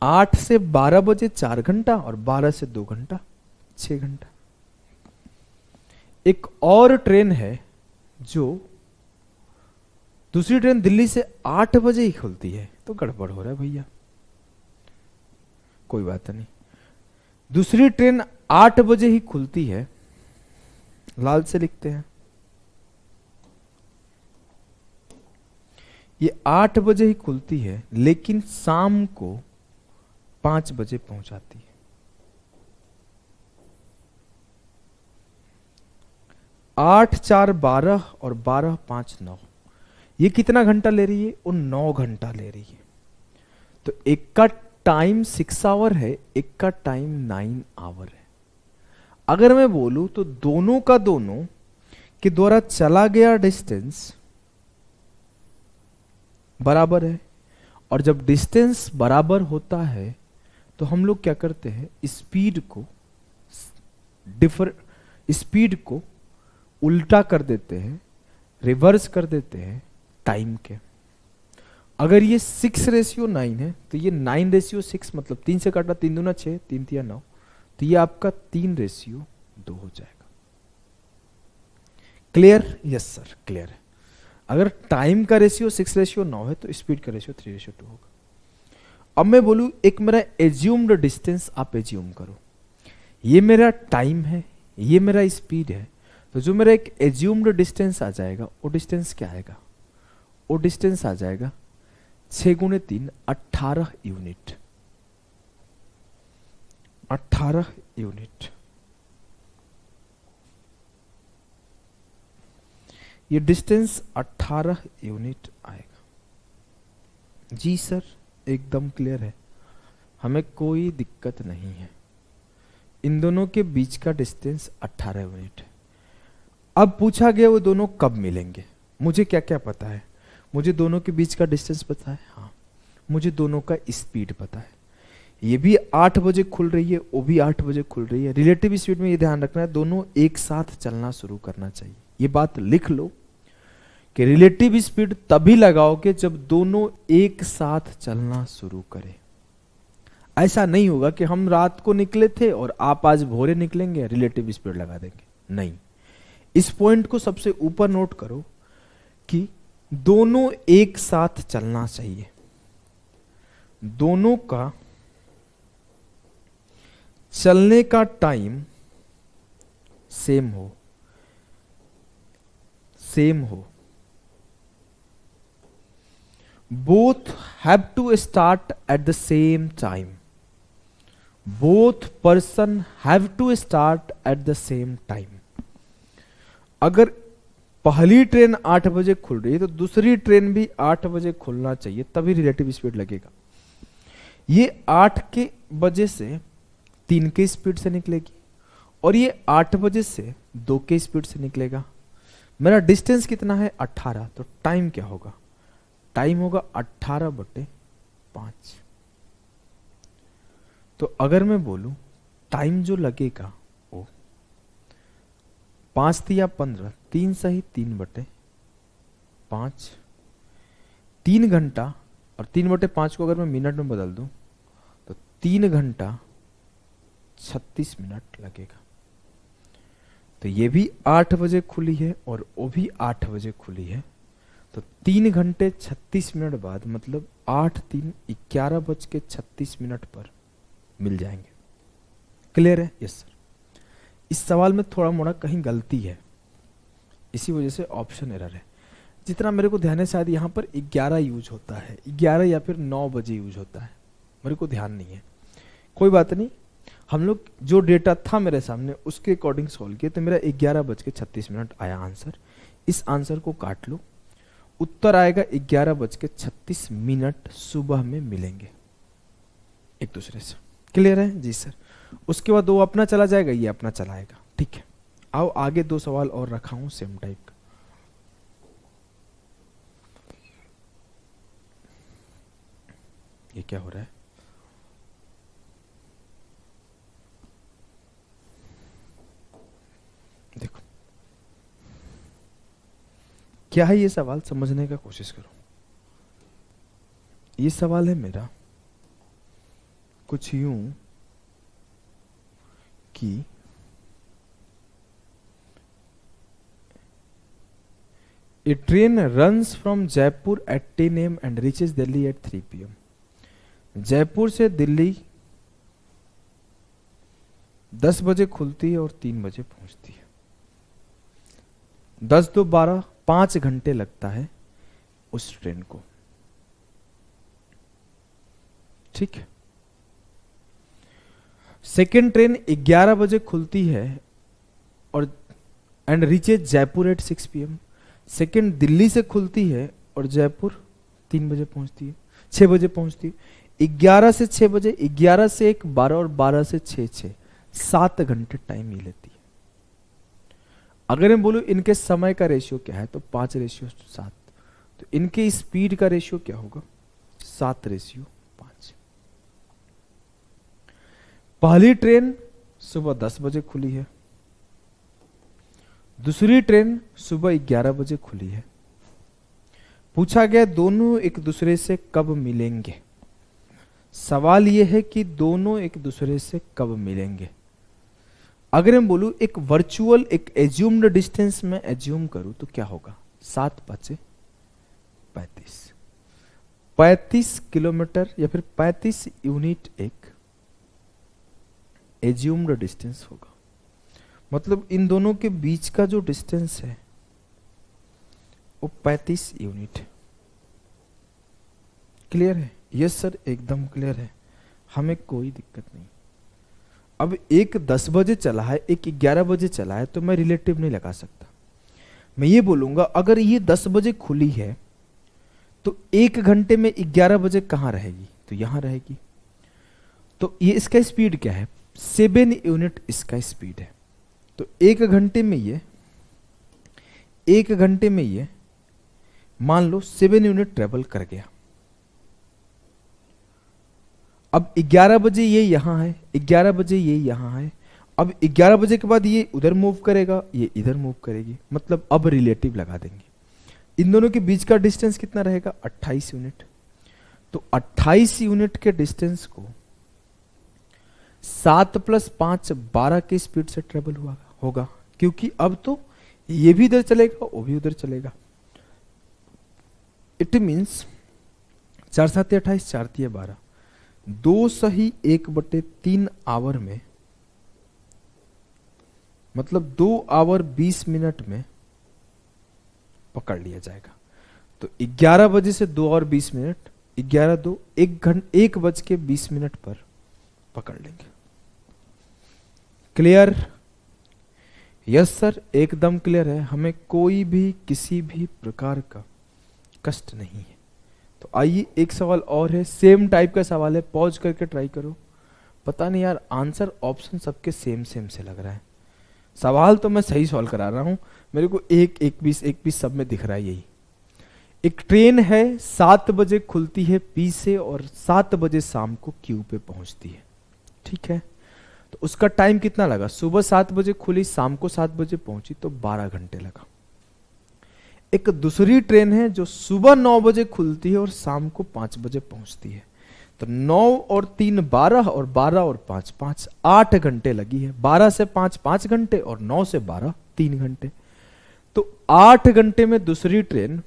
8 से 12 बजे 4 घंटा और 12 से 2 घंटा 6 घंटा। एक और ट्रेन है जो दूसरी ट्रेन दिल्ली से 8 बजे ही खुलती है, तो गड़बड़ हो रहा है भैया। कोई बात नहीं, दूसरी ट्रेन 8 बजे ही खुलती है, लाल से लिखते हैं। ये 8 बजे ही खुलती है लेकिन शाम को 5 बजे पहुंचाती है। 8 4 12 और 12 5 9, ये कितना घंटा ले रही है? वो 9 घंटा ले रही है। तो एक का टाइम 6 आवर है, एक का टाइम 9 आवर है। अगर मैं बोलूं तो दोनों का दोनों के द्वारा चला गया डिस्टेंस बराबर है, और जब डिस्टेंस बराबर होता है तो हम लोग क्या करते हैं? स्पीड को उल्टा कर देते हैं, रिवर्स कर देते हैं टाइम के। अगर ये 6:9 है तो ये 9:6, मतलब 3 से काटा 3 दूना 6, 3 तिया 9, तो ये आपका 3:2 हो जाएगा। क्लियर? यस सर, क्लियर है। अगर टाइम का रेशियो 6:9 है तो स्पीड का रेशियो 3:2 होगा। अब मैं बोलूं एक मेरा एज्यूम्ड डिस्टेंस आप एज्यूम करो, ये मेरा टाइम है, ये मेरा स्पीड है, तो जो मेरा एक एज्यूम्ड डिस्टेंस आ जाएगा वो डिस्टेंस क्या आएगा? वो डिस्टेंस आ जाएगा 6 × 3 18 यूनिट। 18 यूनिट। ये डिस्टेंस 18 यूनिट आएगा। जी सर, एकदम क्लियर है, हमें कोई दिक्कत नहीं है। इन दोनों के बीच का डिस्टेंस 18 यूनिट है। अब पूछा गया वो दोनों कब मिलेंगे। मुझे क्या क्या पता है? मुझे दोनों के बीच का डिस्टेंस पता है, हाँ। मुझे दोनों का स्पीड पता है, ये भी 8 बजे खुल रही है, वो भी 8 बजे खुल रही है। रिलेटिव स्पीड में ये ध्यान रखना है, दोनों एक साथ चलना शुरू करना चाहिए। ये बात लिख लो कि रिलेटिव स्पीड तभी लगाओगे जब दोनों एक साथ चलना शुरू करें। ऐसा नहीं होगा कि हम रात को निकले थे और आप आज भोरे निकलेंगे, रिलेटिव स्पीड लगा देंगे। नहीं, इस पॉइंट को सबसे ऊपर नोट करो कि दोनों एक साथ चलना चाहिए, दोनों का चलने का टाइम सेम हो, both have to start at the same time, both person have to start at the same time। अगर पहली ट्रेन 8 बजे खुल रही है तो दूसरी ट्रेन भी 8 बजे खुलना चाहिए, तभी रिलेटिव स्पीड लगेगा। ये 8 के बजे से 3 के स्पीड से निकलेगी और ये 8 बजे से 2 के स्पीड से निकलेगा। मेरा डिस्टेंस कितना है? 18, तो टाइम क्या होगा? टाइम होगा 18/5। तो अगर मैं बोलूं टाइम जो लगेगा वो 5 या 15, 3 सही 3/5, 3 घंटा, और 3/5 को अगर मैं मिनट में बदल दूं तो 3 घंटा 36 मिनट लगेगा। तो ये भी 8 बजे खुली है और वो भी 8 बजे खुली है, तो 3 घंटे 36 मिनट बाद, मतलब 8 3 11:36 पर मिल जाएंगे। क्लियर है? Yes sir. इस सवाल में थोड़ा मोड़ा कहीं गलती है, इसी वजह से ऑप्शन एरर है। जितना मेरे को ध्यान है शायद यहाँ पर 11 यूज होता है, 11 या फिर 9 बजे यूज होता है, मेरे को ध्यान नहीं है। कोई बात नहीं, हम लोग जो डेटा था मेरे सामने उसके अकॉर्डिंग सॉल्व किए, तो मेरा 11:36 आया आंसर। इस आंसर को काट लो, उत्तर आएगा 11:36 सुबह में मिलेंगे एक दूसरे से। क्लियर है? जी सर। उसके बाद वो अपना चला जाएगा, ये अपना चलाएगा, ठीक है, आओ आगे 2 सवाल और रखा हूं सेम टाइप का। ये क्या हो रहा है? देखो क्या है ये सवाल, समझने का कोशिश करो। ये सवाल है मेरा कुछ यूं कि a train runs from Jaipur at 10 AM and reaches Delhi at 3 PM। Jaipur से दिल्ली 10 बजे खुलती है और 3 बजे पहुंचती है। 10 2 12, 5 घंटे लगता है उस ट्रेन को। ठीक है, सेकेंड ट्रेन 11 बजे खुलती है और and reaches Jaipur at 6 PM। Second Delhi से खुलती है और जयपुर 3 बजे पहुंचती है, 6 बजे पहुंचती है। 11 से 6 बजे, 11 से 1 12 और 12 से 6 7 घंटे टाइम ही लेती है। अगर मैं बोलूं इनके समय का रेशियो क्या है तो 5:7। तो इनके स्पीड का रेशियो क्या होगा? 7:5। पहली ट्रेन सुबह 10 बजे खुली है, दूसरी ट्रेन सुबह 11 बजे खुली है। पूछा गया दोनों एक दूसरे से कब मिलेंगे। सवाल यह है कि दोनों एक दूसरे से कब मिलेंगे। अगर मैं बोलूं एक वर्चुअल, एक एज्यूम्ड डिस्टेंस में एज्यूम करूं तो क्या होगा? 7 5 35, 35 किलोमीटर या फिर 35 यूनिट एक एज्यूम्ड डिस्टेंस होगा। मतलब इन दोनों के बीच का जो डिस्टेंस है वो 35 यूनिट है। क्लियर है? यस सर, एकदम क्लियर है, हमें कोई दिक्कत नहीं। अब एक 10 बजे चला है, एक 11 बजे चला है, तो मैं रिलेटिव नहीं लगा सकता। मैं ये बोलूंगा अगर ये 10 बजे खुली है तो 1 घंटे में 11 बजे कहां रहेगी? तो यहां रहेगी। तो ये इसका स्पीड क्या है? 7 यूनिट इसका स्पीड है। तो 1 घंटे में ये मान लो 7 यूनिट ट्रेवल कर गया। अब 11 बजे ये यहां है, 11 बजे ये यहां है। अब 11 बजे के बाद ये उधर मूव करेगा, ये इधर मूव करेगी। मतलब अब रिलेटिव लगा देंगे। इन दोनों के बीच का डिस्टेंस कितना रहेगा? 28 यूनिट। तो 28 यूनिट के डिस्टेंस को 7 + 5 12 की स्पीड से ट्रेवल होगा, क्योंकि अब तो ये भी इधर चलेगा, वो भी उधर चलेगा। इट मीन्स 4 7 28, 4 3 12, 2 सही 1/3 आवर में, मतलब 2 आवर 20 मिनट में पकड़ लिया जाएगा। तो 11 बजे से 2 और 20 मिनट, 11 2 1 बज के 20 मिनट पर पकड़ लेंगे। क्लियर? यस सर, एकदम क्लियर है, हमें कोई भी किसी भी प्रकार का कष्ट नहीं है। तो आइए एक सवाल और है, सेम टाइप का सवाल है, पॉज करके ट्राई करो। पता नहीं यार, आंसर ऑप्शन सबके सेम से लग रहा है। सवाल तो मैं सही सॉल्व करा रहा हूं, मेरे को 1 21 सब में दिख रहा है यही। एक ट्रेन है, 7 बजे खुलती है पी से और 7 बजे शाम को क्यू पे पहुंचती है। ठीक है, तो उसका टाइम कितना लगा? सुबह 7 बजे खुली, शाम को 7 बजे पहुंची, तो 12 घंटे लगा। एक दूसरी ट्रेन है जो सुबह 9 बजे खुलती है और शाम को 5 बजे पहुंचती है। तो 9 और 3 12 और 12 और 5 5, 8 घंटे लगी है। 12 से 5 5 घंटे और 9 से 12 3 घंटे। तो 8 घंटे में दूसरी ट्रेन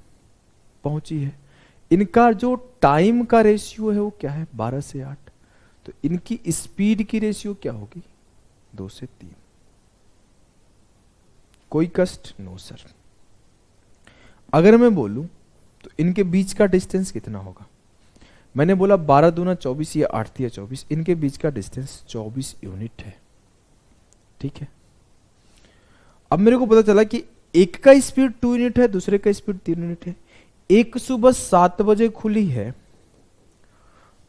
पहुंची है। इनका जो टाइम का रेशियो है वो क्या है? 12 से 8। तो इनकी स्पीड की रेशियो क्या होगी? 2 से 3। कोई कष्ट? No sir. अगर मैं बोलूं तो इनके बीच का डिस्टेंस कितना होगा? मैंने बोला 12 दूना 24 या 8 3 24, इनके बीच का डिस्टेंस 24 यूनिट है। ठीक है, अब मेरे को पता चला कि एक का स्पीड 2 यूनिट है, दूसरे का स्पीड 3 यूनिट है। एक सुबह 7 बजे खुली है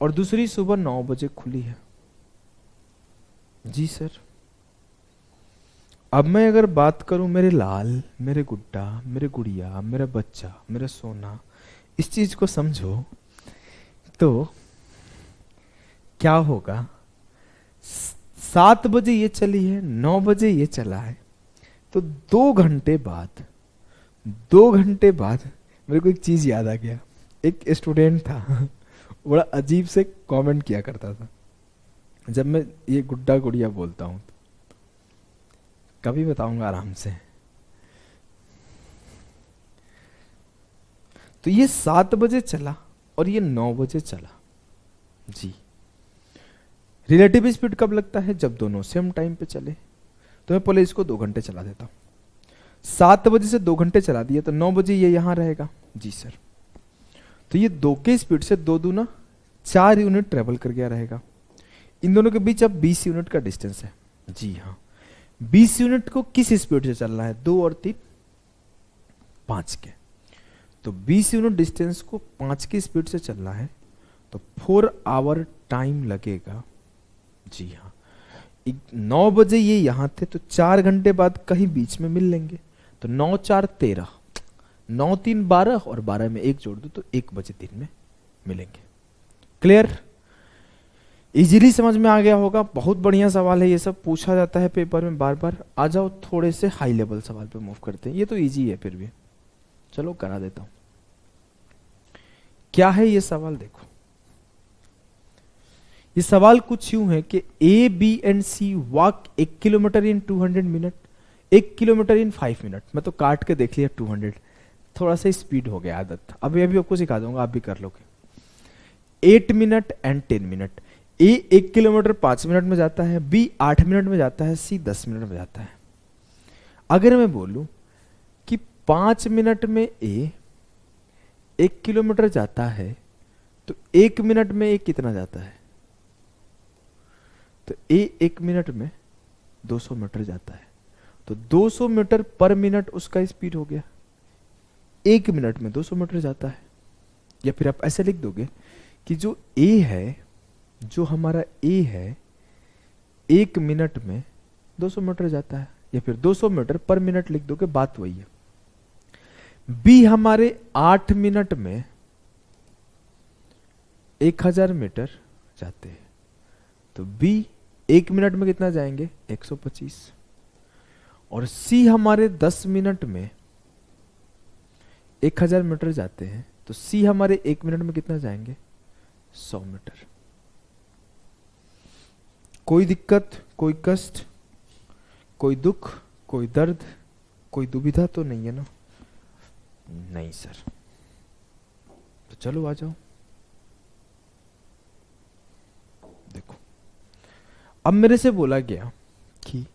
और दूसरी सुबह 9 बजे खुली है। जी सर। अब मैं अगर बात करूं मेरे लाल, मेरे गुड्डा, मेरे गुड़िया, मेरा बच्चा, मेरा सोना, इस चीज को समझो तो क्या होगा। 7 बजे ये चली है, 9 बजे ये चला है, तो 2 घंटे बाद, 2 घंटे बाद मेरे को एक चीज याद आ गया। एक स्टूडेंट था बड़ा अजीब से कमेंट किया करता था जब मैं ये गुड्डा गुड़िया बोलता हूं, तो कभी बताऊंगा आराम से। तो ये 7 बजे चला और ये 9 बजे चला जी। रिलेटिव स्पीड कब लगता है? जब दोनों सेम टाइम पे चले। तो मैं पहले इसको 2 घंटे चला देता हूं। 7 बजे से 2 घंटे चला दिया तो 9 बजे ये यहां रहेगा जी सर। तो ये 2 के स्पीड से 2 दूना 4 यूनिट ट्रेवल कर गया रहेगा। इन दोनों के बीच अब 20 यूनिट का डिस्टेंस है जी हाँ। 20 यूनिट को किस स्पीड से चलना है? 2 और 3 5 के। तो 20 यूनिट डिस्टेंस को 5 की स्पीड से चलना है तो 4 आवर टाइम लगेगा जी हाँ। 9 बजे ये यहां थे तो 4 घंटे बाद कहीं बीच में मिल लेंगे। तो 9 4 13, 9 3 12 और 12 में 1 जोड़ दो तो 1 बजे दिन में मिलेंगे। क्लियर? इजीली समझ में आ गया होगा। बहुत बढ़िया सवाल है, ये सब पूछा जाता है पेपर में बार बार। आ जाओ थोड़े से हाई लेवल सवाल पे मूव करते हैं। ये तो इजी है फिर भी, चलो करा देता हूं। क्या है ये सवाल? देखो ये सवाल कुछ यूं है कि A B and C walk 1 kilometre in 200 minute, 1 kilometre in 5 minute. मैं तो काट के देख लिया 200, थोड़ा सा स्पीड हो गया आदत। अभी आपको सिखा दूंगा, आप भी कर लोगे। 8 minute and 10 minute. A 1 kilometre 5 minute में जाता है, बी 8 मिनट में जाता है, सी 10 मिनट में जाता है। अगर मैं बोलूं कि 5 मिनट में ए 1 किलोमीटर जाता है तो 1 मिनट में ए कितना जाता है? तो ए 1 मिनट में 200 मीटर जाता है। तो 200 मीटर पर मिनट उसका स्पीड हो गया। 1 मिनट में 200 मीटर जाता है। या फिर आप ऐसे लिख दोगे कि जो ए है, जो हमारा ए है, 1 मिनट में 200 मीटर जाता है। या फिर 200 मीटर पर मिनट लिख दोगे, बात वही है। बी हमारे 8 मिनट में 1000 मीटर जाते हैं। तो बी 1 मिनट में कितना जाएंगे? 125। और सी हमारे 10 मिनट में 1000 मीटर जाते हैं। तो सी हमारे 1 मिनट में कितना जाएंगे? 100 मीटर। कोई दिक्कत, कोई कष्ट, कोई दुख, कोई दर्द, कोई दुविधा तो नहीं है ना? नहीं सर। तो चलो आ जाओ। देखो अब मेरे से बोला गया कि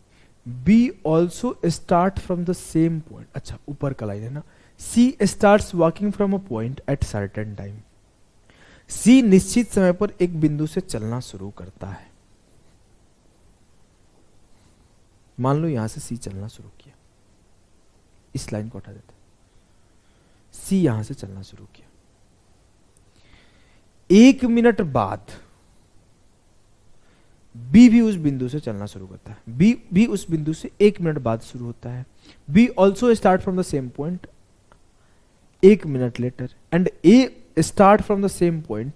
B also start from the same point. अच्छा ऊपर का लाइन है ना, C starts walking from a point at certain time. C निश्चित समय पर एक बिंदु से चलना शुरू करता है। मान लो यहां से सी चलना शुरू किया, इस लाइन को हटा देते, सी यहां से चलना शुरू किया। 1 मिनट बाद बी भी उस बिंदु से चलना शुरू करता है। बी भी उस बिंदु से 1 मिनट बाद शुरू होता है। B also start from the same point 1 minute later and A start from the same point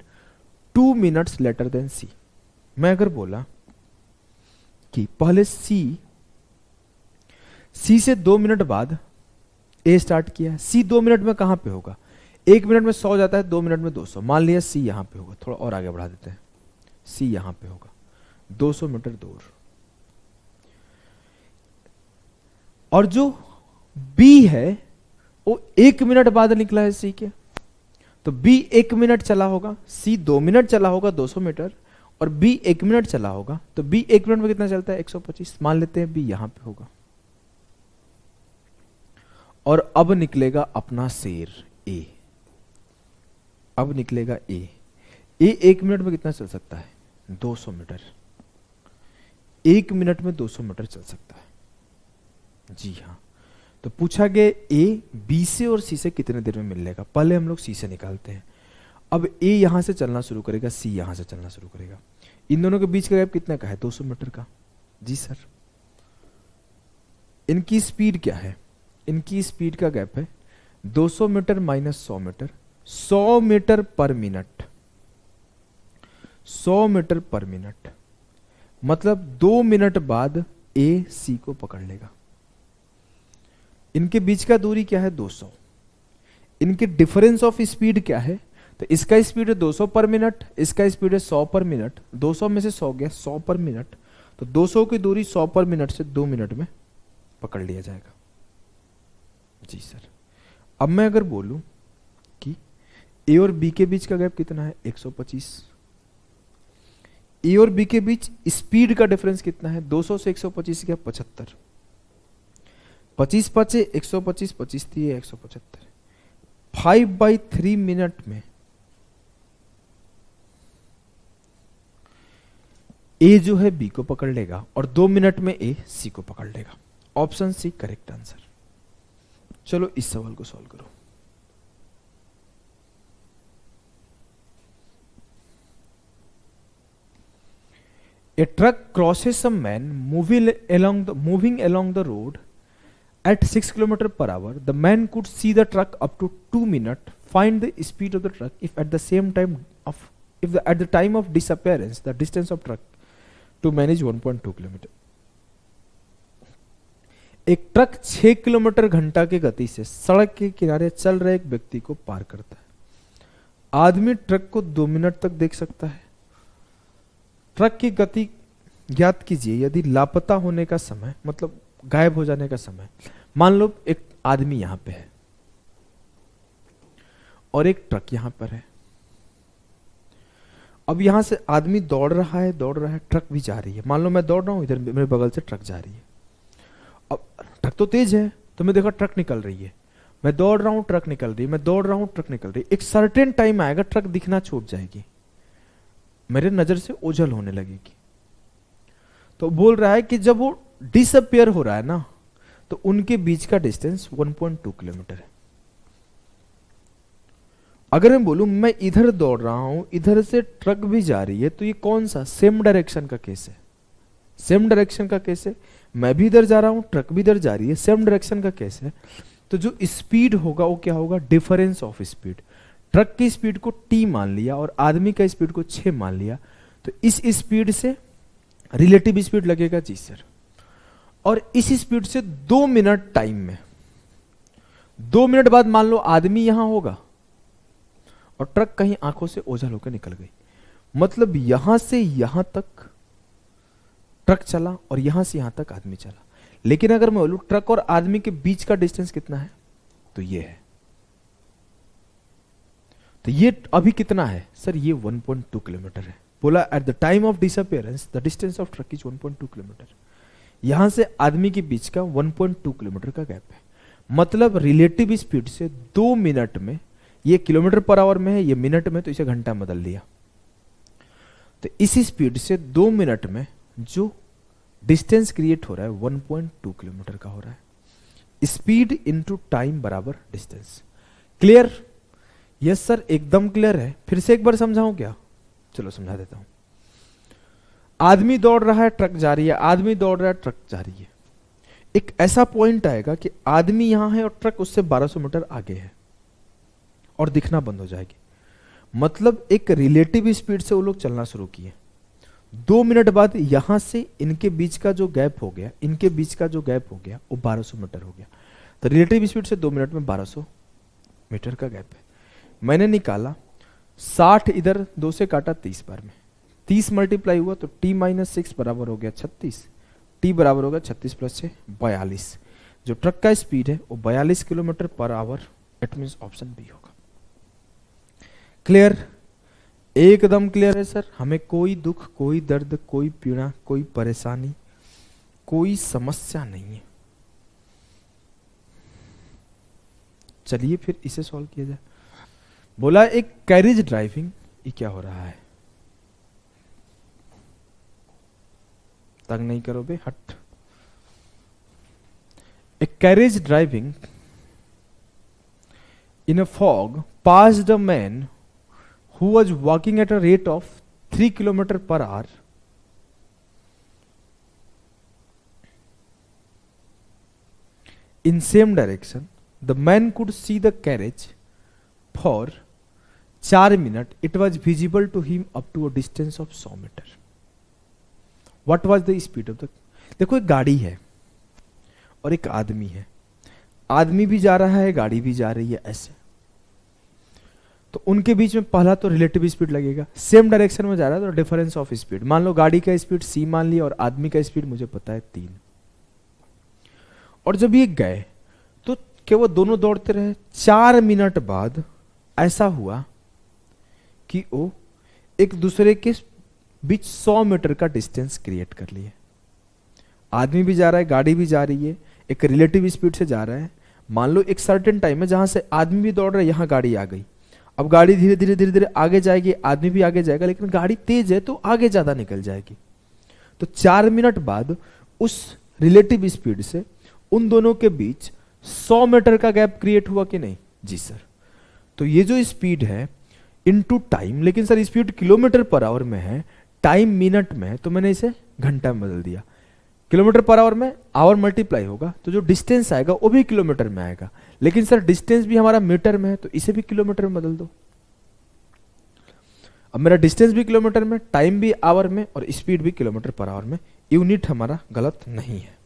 2 minutes later then C. मैं अगर बोला कि पहले सी से 2 मिनट बाद ए स्टार्ट किया, सी 2 मिनट में कहां पे होगा? 1 मिनट में 100 जाता है, 2 मिनट में 200। मान लिया सी यहां पे होगा, थोड़ा और आगे बढ़ा देते हैं, सी यहां पे होगा 200 मीटर दूर। और जो बी है वो 1 मिनट बाद निकला है सी के। तो बी 1 मिनट चला होगा, सी 2 मिनट चला होगा 200 मीटर, और बी 1 मिनट चला होगा। तो बी 1 मिनट में कितना चलता है? 125। मान लेते हैं बी यहां पे होगा। और अब निकलेगा अपना शेर ए। अब निकलेगा ए। ए 1 मिनट में कितना चल सकता है? 200 मीटर। 1 मिनट में 200 मीटर चल सकता है जी हाँ। तो पूछा गया ए बी से और सी से कितने देर में मिल लेगा। पहले हम लोग सी से निकालते हैं। अब ए यहां से चलना शुरू करेगा, सी यहां से चलना शुरू करेगा। इन दोनों के बीच का गैप कितने का है? 200 मीटर का जी सर। इनकी स्पीड क्या है? इनकी स्पीड का गैप है 200 metre minus 100 metre, 100 metre per minute, 100 metre per minute. मतलब 2 मिनट बाद ए सी को पकड़ लेगा। इनके बीच का दूरी क्या है? 200। इनके डिफरेंस ऑफ स्पीड क्या है? तो इसका स्पीड है 200 पर मिनट, इसका स्पीड है 100 पर मिनट। 200 में से 100 गया, 100 पर मिनट। तो 200 की दूरी 100 पर मिनट से 2 मिनट में पकड़ लिया जाएगा। जी सर। अब मैं अगर बोलूं कि ए और बी के बीच का गैप कितना है? 125। ए और बी के बीच स्पीड का डिफरेंस कितना है? 200 से 125 गया 75। 25 5 125, 25 3 175। 5/3 मिनट में ए जो है बी को पकड़ लेगा और 2 मिनट में ए सी को पकड़ लेगा। Option C correct answer. चलो इस सवाल को सॉल्व करो। A truck crosses some man moving along the road at 6 km/h. The man could see the truck up to 2 minutes. Find the speed of the truck if at the same time at the time of disappearance the distance of truck to man is 1.2 km. एक truck 6 kilometre घंटा की गति से सड़क के किनारे चल रहे एक व्यक्ति को पार करता है। आदमी ट्रक को 2 मिनट तक देख सकता है। ट्रक की गति ज्ञात कीजिए यदि लापता होने का समय, मतलब गायब हो जाने का समय। मान लो एक आदमी यहां पे है और एक ट्रक यहां पर है। अब यहां से आदमी दौड़ रहा है, ट्रक भी जा रही है। मान लो मैं दौड़ रहा हूं, इधर मेरे बगल से ट्रक जा रही है। अब ट्रक तो तेज है, तो मैं देखा ट्रक निकल रही है। मैं दौड़ रहा हूं, ट्रक निकल रही है, मैं दौड़ रहा हूं, ट्रक निकल रही है। एक सर्टेन टाइम आएगा, ट्रक दिखना छूट जाएगी, मेरे नजर से ओझल होने लगेगी। तो बोल रहा है कि जब वो डिसअपियर हो रहा है ना, तो उनके बीच का डिस्टेंस 1.2 किलोमीटर है। अगर मैं बोलूं मैं इधर दौड़ रहा हूं, इधर से ट्रक भी जा रही है, तो ये कौन सा सेम डायरेक्शन का केस है? सेम डायरेक्शन का केस है। मैं भी इधर जा रहा हूं, ट्रक भी इधर जा रही है, सेम डायरेक्शन का केस है। तो जो स्पीड होगा वो क्या होगा? Difference of speed. ट्रक की स्पीड को t मान लिया और आदमी का स्पीड को 6 मान लिया, तो इस स्पीड से रिलेटिव स्पीड लगेगा। जी सर। और इस स्पीड से 2 मिनट टाइम में, 2 मिनट बाद मान लो आदमी यहां होगा और ट्रक कहीं आंखों से ओझल होकर निकल गई। मतलब यहां से यहां तक ट्रक चला और यहां से यहां तक आदमी चला। लेकिन अगर मैं बोलूं ट्रक और आदमी के बीच का डिस्टेंस कितना है, तो ये है। तो ये अभी कितना है सर? ये 1.2 किलोमीटर है। बोला at the time of disappearance the distance of truck is 1.2 kilometre. यहां से आदमी के बीच का 1.2 किलोमीटर का गैप है। मतलब रिलेटिव स्पीड से 2 मिनट में, ये किलोमीटर पर आवर में है, ये मिनट में, तो इसे घंटा में बदल दिया। तो इसी स्पीड से 2 मिनट में जो डिस्टेंस क्रिएट हो रहा है 1.2 किलोमीटर का हो रहा है। स्पीड इंटू टाइम बराबर डिस्टेंस। क्लियर? यस सर, एकदम क्लियर है। फिर से एक बार समझाऊं क्या? चलो समझा देता हूं। आदमी दौड़ रहा है, ट्रक जा रही है, आदमी दौड़ रहा है, ट्रक जा रही है। एक ऐसा पॉइंट आएगा कि आदमी यहां है और ट्रक उससे 1200 मीटर आगे है और दिखना बंद हो जाएगी। मतलब एक रिलेटिव स्पीड से वो लोग चलना शुरू किए। 2 मिनट बाद यहां से इनके बीच का जो गैप हो गया, इनके बीच का जो गैप हो गया वो 1200 मीटर हो गया। तो रिलेटिव स्पीड से 2 मिनट में 1200 मीटर का गैप है। मैंने निकाला 60, इधर 2 से काटा 30 बार में, 30 मल्टीप्लाई हुआ तो t-6 बराबर हो गया 36। t बराबर होगा 36 + 6 42। जो ट्रक का स्पीड है वो 42 kilometre per hour. It means option B होगा। क्लियर? एकदम क्लियर है सर। हमें कोई दुख, कोई दर्द, कोई पीड़ा, कोई परेशानी, कोई समस्या नहीं है। चलिए फिर इसे सॉल्व किया जाए। बोला एक कैरेज ड्राइविंग, ये क्या हो रहा है? तंग नहीं करो बे, हट। A carriage driving in a fog passed a man who was walking at a rate of 3 km/h in same direction the man could see the carriage for 4 minute it was visible to him up to a distance of 100 metre. What was the speed of the, देखो एक गाड़ी है और एक आदमी है, आदमी भी जा रहा है गाड़ी भी जा रही है ऐसे, तो उनके बीच में पहला तो रिलेटिव स्पीड लगेगा, सेम डायरेक्शन में जा रहा है तो डिफरेंस ऑफ स्पीड, मान लो गाड़ी का स्पीड c मान लिया और आदमी का स्पीड मुझे पता है 3, और जब ये गए तो क्या वो दोनों दौड़ते रहे, 4 मिनट बाद ऐसा हुआ कि वो एक दूसरे के बीच 100 मीटर का डिस्टेंस क्रिएट कर लिए। आदमी भी जा रहा है गाड़ी भी जा रही है, एक रिलेटिव स्पीड से जा रहा है, मान लो एक सर्टेन टाइम है जहां से आदमी भी दौड़ रहा है, यहां गाड़ी आ गई, अब गाड़ी धीरे धीरे धीरे धीरे आगे जाएगी, आदमी भी आगे जाएगा, लेकिन गाड़ी तेज है तो आगे ज्यादा निकल जाएगी। तो 4 मिनट बाद उस रिलेटिव स्पीड से उन दोनों के बीच 100 मीटर का गैप क्रिएट हुआ कि नहीं? जी सर। तो ये जो स्पीड है इनटू टाइम, लेकिन sir speed kilometre per our में है, टाइम मिनट में है, तो मैंने इसे घंटा में बदल दिया। किलोमीटर पर आवर में आवर मल्टीप्लाई होगा तो जो डिस्टेंस आएगा वो भी किलोमीटर में आएगा, लेकिन सर डिस्टेंस भी हमारा मीटर में है तो इसे भी किलोमीटर में बदल दो। अब मेरा डिस्टेंस भी किलोमीटर में, टाइम भी आवर में और स्पीड भी किलोमीटर पर आवर में, यूनिट हमारा गलत नहीं है।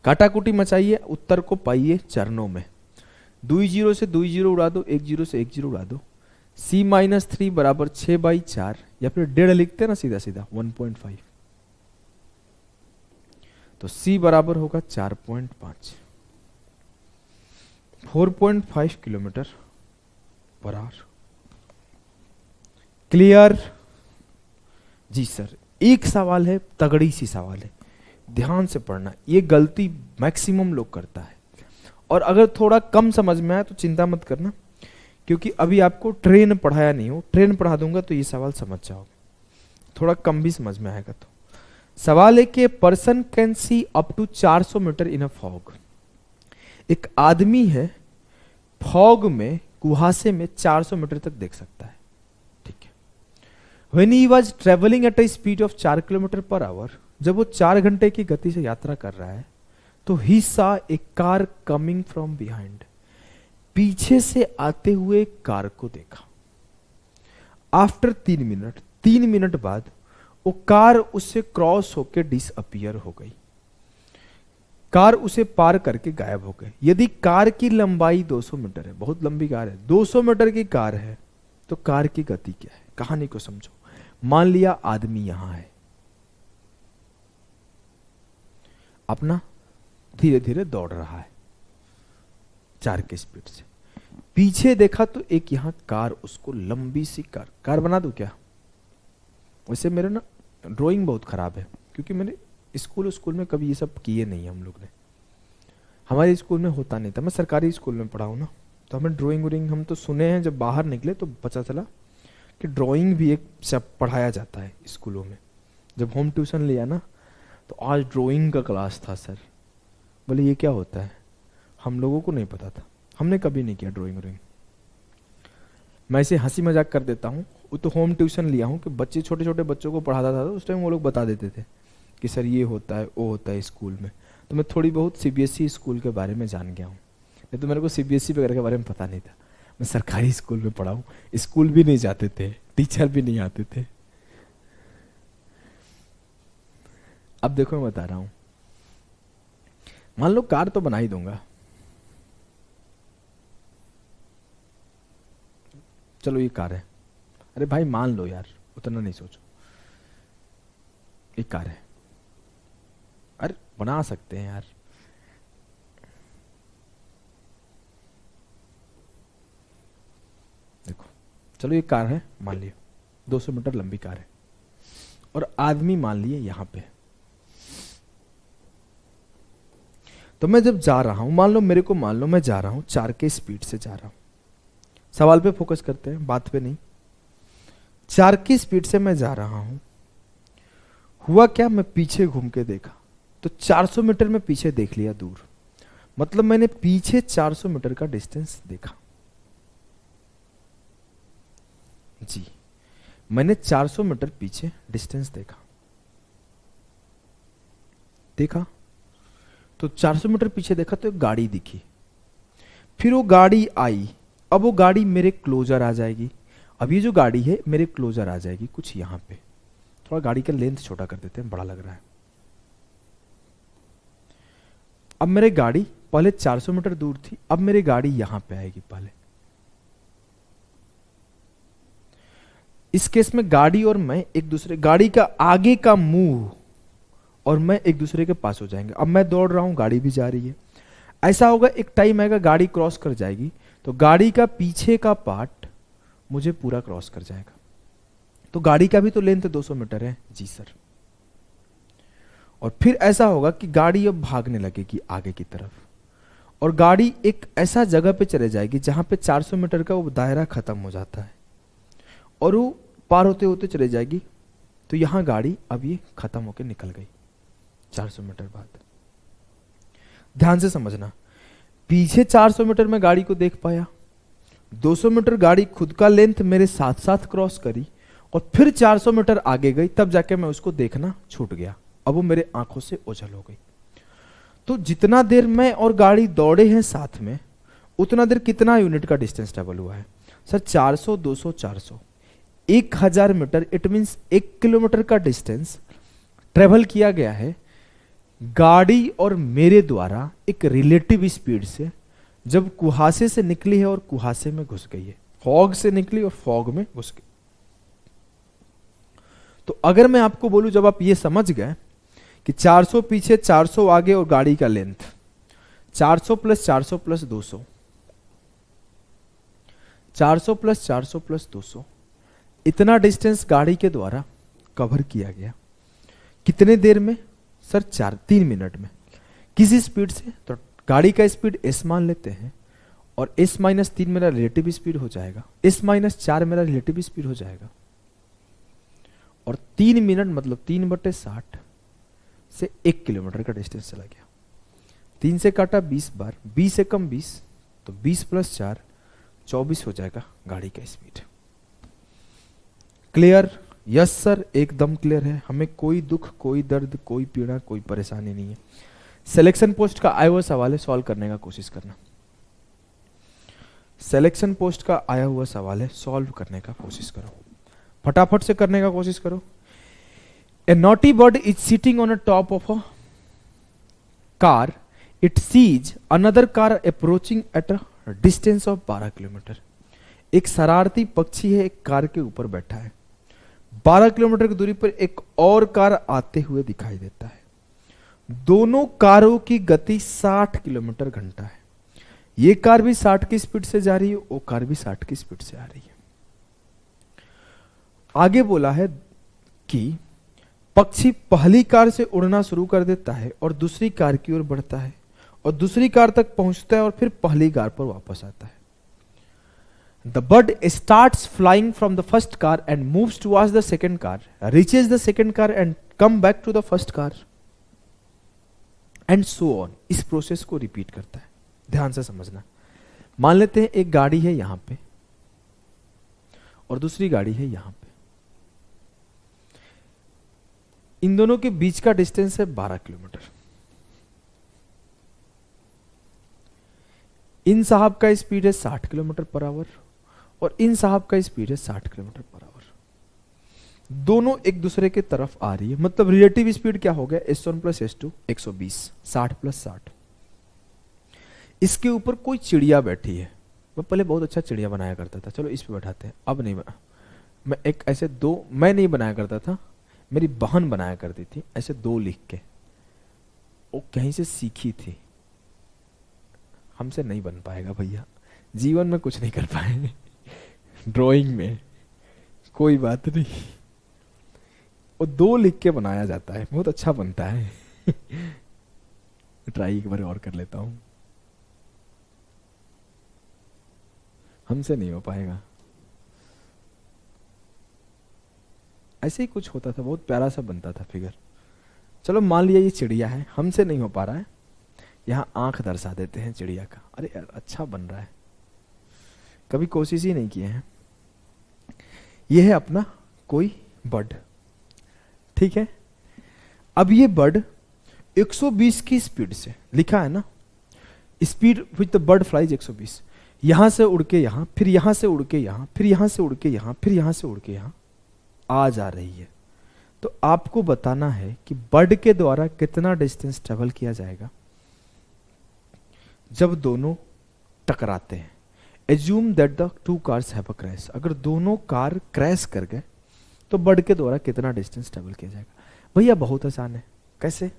काटाकुटी मचाइए, उत्तर को पाइए चरणों में। 2 जीरो से 2 जीरो उड़ा दो, 1 जीरो से 1 जीरो उड़ा दो। c-3 बराबर 6/4 या फिर 1.5 लिखते हैं ना सीधा सीधा 1.5, तो c बराबर होगा 4.5, 4.5 kilometre per our. Clear? Ji sir. एक सवाल है, तगड़ी सी सवाल है, ध्यान से पढ़ना, ये गलती मैक्सिमम लोग करता है, और अगर थोड़ा कम समझ में आए तो चिंता मत करना, क्योंकि अभी आपको ट्रेन पढ़ाया नहीं हो, ट्रेन पढ़ा दूंगा तो ये सवाल समझ जाओगे, थोड़ा कम भी समझ में आएगा। तो सवाल है कि person can see up to 400 metre in a fog. एक आदमी है, फॉग में, कुहासे में 400 मीटर तक देख सकता है, ठीक है। When he was travelling at a speed of 4 kilometre per our, जब वो 4 घंटे की गति से यात्रा कर रहा है, तो ही सा ए कार कमिंग फ्रॉम बिहाइंड, पीछे से आते हुए कार को देखा। आफ्टर 3 मिनट बाद वो कार उससे क्रॉस होकर डिसअपियर हो गई, कार उसे पार करके गायब हो गई। यदि कार की लंबाई 200 मीटर है, बहुत लंबी कार है, 200 मीटर की कार है, तो कार की गति क्या है? कहानी को समझो। मान लिया आदमी यहां है, अपना धीरे धीरे दौड़ रहा है 4 की स्पीड से, पीछे देखा तो एक यहां कार, उसको लंबी सी कार बना दूं क्या? वैसे मेरे ना ड्राइंग बहुत खराब है, क्योंकि मैंने स्कूल में कभी ये सब किए नहीं, हम लोग ने, हमारे स्कूल में होता नहीं था, मैं सरकारी स्कूल में पढ़ा हूं ना, तो हमें ड्राइंग हम तो सुने हैं, जब बाहर निकले तो पता चला कि ड्राइंग भी एक सब पढ़ाया जाता है स्कूलों में। जब होम ट्यूशन लिया ना, तो आज ड्राइंग का क्लास था सर, बोले ये क्या होता है? हम लोगों को नहीं पता था, हमने कभी नहीं किया ड्राइंग। मैं इसे हंसी मजाक कर देता हूँ, वो तो होम ट्यूशन लिया हूँ कि बच्चे, छोटे छोटे बच्चों को पढ़ाता था, तो उस टाइम वो लोग बता देते थे कि सर ये होता है वो होता है स्कूल में। तो मैं थोड़ी बहुत सीबीएसई स्कूल के बारे में जान गया हूँ, नहीं तो मेरे को सीबीएसई वगैरह के बारे में पता नहीं था। मैं सरकारी स्कूल में पढ़ा हूँ, स्कूल भी नहीं जाते थे, टीचर भी नहीं आते थे। अब देखो मैं बता रहा हूँ, मान लो कार तो बना ही दूंगा, चलो ये कार है, अरे भाई मान लो यार, उतना नहीं सोचो, एक कार है, अरे बना सकते हैं यार, देखो चलो ये कार है, मान लियो 200 मीटर लंबी कार है, और आदमी मान लिए यहां पे। तो मैं जब जा रहा हूं, मान लो मेरे को, मान लो मैं जा रहा हूं 4 के स्पीड से जा रहा हूं, सवाल पे फोकस करते हैं, बात पे नहीं। 4 की स्पीड से मैं जा रहा हूं, हुआ क्या, मैं पीछे घूम के देखा तो 400 मीटर में पीछे देख लिया दूर, मतलब मैंने पीछे 400 मीटर का डिस्टेंस देखा। जी, मैंने 400 मीटर पीछे डिस्टेंस देखा। तो 400 मीटर पीछे देखा तो एक गाड़ी दिखी, फिर वो गाड़ी आई, अब वो गाड़ी मेरे क्लोजर आ जाएगी। अब ये जो गाड़ी है मेरे क्लोजर आ जाएगी कुछ यहां पे। थोड़ा गाड़ी का लेंथ छोटा कर देते हैं, बड़ा लग रहा है। अब मेरी गाड़ी पहले 400 मीटर दूर थी, अब मेरी गाड़ी यहां पे आएगी पहले। इस केस में गाड़ी और मैं एक दूसरे, गाड़ी का आगे का मुंह और मैं एक दूसरे के पास हो जाएंगे। अब मैं दौड़ रहा हूं, गाड़ी भी जा रही है। ऐसा होगा एक टाइम आएगा गाड़ी क्रॉस कर जाएगी तो गाड़ी का पीछे का पार्ट मुझे पूरा क्रॉस कर जाएगा। तो गाड़ी का भी तो लेंथ 200 मीटर है। जी सर। और फिर ऐसा होगा कि गाड़ी अब भागने लगेगी आगे की तरफ, और गाड़ी एक ऐसा जगह पे चले जाएगी जहां पे 400 मीटर का वो दायरा खत्म हो जाता है, और वो पार होते होते चले जाएगी। तो यहां गाड़ी अब ये खत्म होकर निकल गई 400 मीटर बाद। ध्यान से समझना, पीछे 400 मीटर में गाड़ी को देख पाया, 200 मीटर गाड़ी खुद का लेंथ मेरे साथ साथ क्रॉस करी, और फिर 400 मीटर आगे गई, तब जाके मैं उसको देखना छूट गया। अब वो मेरे आंखों से ओझल हो गई। तो जितना देर मैं और गाड़ी दौड़े हैं साथ में, उतना देर कितना यूनिट का डिस्टेंस ट्रेवल हुआ है sir? 400, 200, 400, 1000 metre. It means 1 kilometre का डिस्टेंस ट्रेवल किया गया है गाड़ी और मेरे द्वारा एक रिलेटिव स्पीड से, जब कुहासे से निकली है और कुहासे में घुस गई है। फॉग से निकली और फॉग में घुस गई। तो अगर मैं आपको बोलूं, जब आप ये समझ गए कि 400 पीछे 400 आगे और गाड़ी का length 400 plus 400 plus 200, 400 plus 400 plus 200, इतना डिस्टेंस गाड़ी के द्वारा कवर किया गया कितने देर में सर? 3 मिनट में। किसी स्पीड से? तो गाड़ी का स्पीड s मान लेते हैं, और s माइनस 3 मेरा रिलेटिव स्पीड हो जाएगा, s माइनस 4 मेरा रिलेटिव स्पीड हो जाएगा, और 3 मिनट मतलब 3/60 से 1 किलोमीटर का डिस्टेंस चला गया। 3 से काटा 20 बार, 20 से कम 20, तो 20 प्लस 4 24 हो जाएगा गाड़ी का स्पीड। क्लियर? यस सर, एकदम क्लियर है। हमें कोई दुख, कोई दर्द, कोई पीड़ा, कोई परेशानी नहीं है। सिलेक्शन पोस्ट का आया हुआ सवाल है, सॉल्व करने का कोशिश करना। सिलेक्शन पोस्ट का आया हुआ सवाल है, सॉल्व करने का कोशिश करो, फटाफट से करने का कोशिश करो। A naughty bird is sitting on a top of a car. It sees another car approaching at a distance of 12 kilometre. एक शरारती पक्षी है, एक कार के ऊपर बैठा है, 12 किलोमीटर की दूरी पर एक और कार आते हुए दिखाई देता है। दोनों कारों की गति 60 किलोमीटर घंटा है। ये कार भी 60 की स्पीड से जा रही है, वो कार भी 60 की स्पीड से आ रही है। आगे बोला है कि पक्षी पहली कार से उड़ना शुरू कर देता है और दूसरी कार की ओर बढ़ता है, और दूसरी कार तक पहुंचता है और फिर पहली कार पर वापस आता है। The bird starts flying from the first car and moves towards the second car, reaches the second car and come back to the first car, and so on। इस प्रोसेस को रिपीट करता है। ध्यान से समझना। मान लेते हैं एक गाड़ी है यहां पे और दूसरी गाड़ी है यहां पे। इन दोनों के बीच का डिस्टेंस है 12 किलोमीटर। इन साहब का स्पीड है 60 किलोमीटर पर आवर और इन साहब का स्पीड है 60 किलोमीटर पर आवर। दोनों एक दूसरे के तरफ आ रही है, मतलब रिलेटिव स्पीड क्या हो गया? S1 plus S2 120, 60 plus 60। इसके ऊपर कोई चिड़िया बैठी है। मैं पहले बहुत अच्छा चिड़िया बनाया करता था, चलो इस पे बैठाते हैं। अब नहीं बना, मैं एक ऐसे दो, मैं नहीं बनाया करता था, मेरी बहन बनाया करती थी ऐसे दो लिख के, वो कहीं से सीखी थी। हमसे नहीं बन पाएगा भैया, जीवन में कुछ नहीं कर पाएंगे ड्राइंग में, कोई बात नहीं। वो दो लिख के बनाया जाता है, बहुत अच्छा बनता है ट्राई एक बार और कर लेता हूं, हमसे नहीं हो पाएगा। ऐसे ही कुछ होता था, बहुत प्यारा सा बनता था फिगर। चलो मान लिया ये चिड़िया है, हमसे नहीं हो पा रहा है। यहां आंख दर्शा देते हैं चिड़िया का। अरे यार अच्छा बन रहा है, कभी कोशिश ही नहीं किए हैं। ये है अपना कोई बर्ड, ठीक है। अब ये बर्ड 120 की स्पीड से, लिखा है ना, speed which the bird flies 120, यहां से उड़ के यहां, फिर यहां से उड़ के यहां, फिर यहां से उड़ के यहां, फिर यहां से उड़ के यहां आ जा रही है। तो आपको बताना है कि बर्ड के द्वारा कितना डिस्टेंस ट्रेवल किया जाएगा जब दोनों टकराते हैं। Assume that the two cars have a crash, अगर दोनों कार क्रैश कर गए तो बर्ड के द्वारा कितना डिस्टेंस ट्रेवल किया जाएगा। भैया बहुत आसान है, कैसे?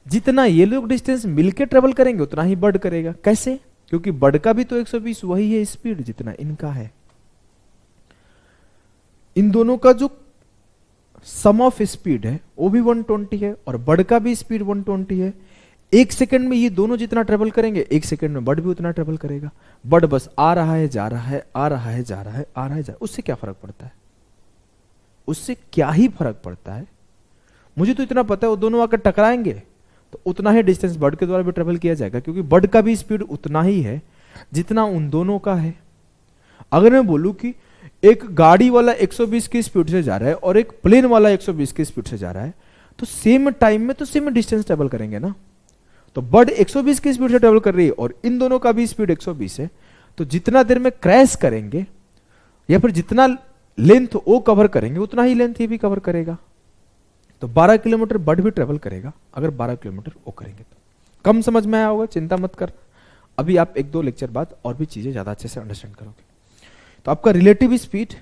जितना ये लोग डिस्टेंस मिलके ट्रेवल करेंगे उतना ही बर्ड करेगा। कैसे? क्योंकि बर्ड का भी तो 120 वही है स्पीड जितना इनका है। इन दोनों का जो सम ऑफ स्पीड है वो भी 120 है और बर्ड का भी स्पीड 120 है। एक सेकंड में ये दोनों जितना ट्रेवल करेंगे, एक सेकंड में बर्ड भी उतना ट्रेवल करेगा। बर्ड बस आ रहा है जा रहा है, आ रहा है जा रहा है, आ रहा है जा रहा है, उससे क्या फर्क पड़ता है? उससे क्या ही फर्क पड़ता है। मुझे तो इतना पता है वो दोनों आकर टकराएंगे तो उतना ही डिस्टेंस बर्ड के द्वारा भी ट्रेवल किया जाएगा, क्योंकि बर्ड का भी स्पीड उतना ही है जितना उन दोनों का है। अगर मैं बोलूं कि एक गाड़ी वाला 120 की स्पीड से जा रहा है और एक प्लेन वाला 120 की स्पीड से जा रहा है, तो सेम टाइम में तो सेम डिस्टेंस ट्रेवल करेंगे ना। तो बर्ड 120 की स्पीड से ट्रेवल कर रही है और इन दोनों का भी स्पीड 120 है, तो जितना देर में क्रैश करेंगे या फिर जितना लेंथ वो कवर करेंगे उतना ही लेंथ ये भी कवर करेगा। तो 12 किलोमीटर बर्ड भी ट्रेवल करेगा अगर 12 किलोमीटर वो करेंगे तो। कम समझ में आया होगा, चिंता मत कर, अभी आप 1-2 लेक्चर बाद और भी चीजें ज्यादा अच्छे से अंडरस्टैंड करोगे। तो आपका रिलेटिव स्पीड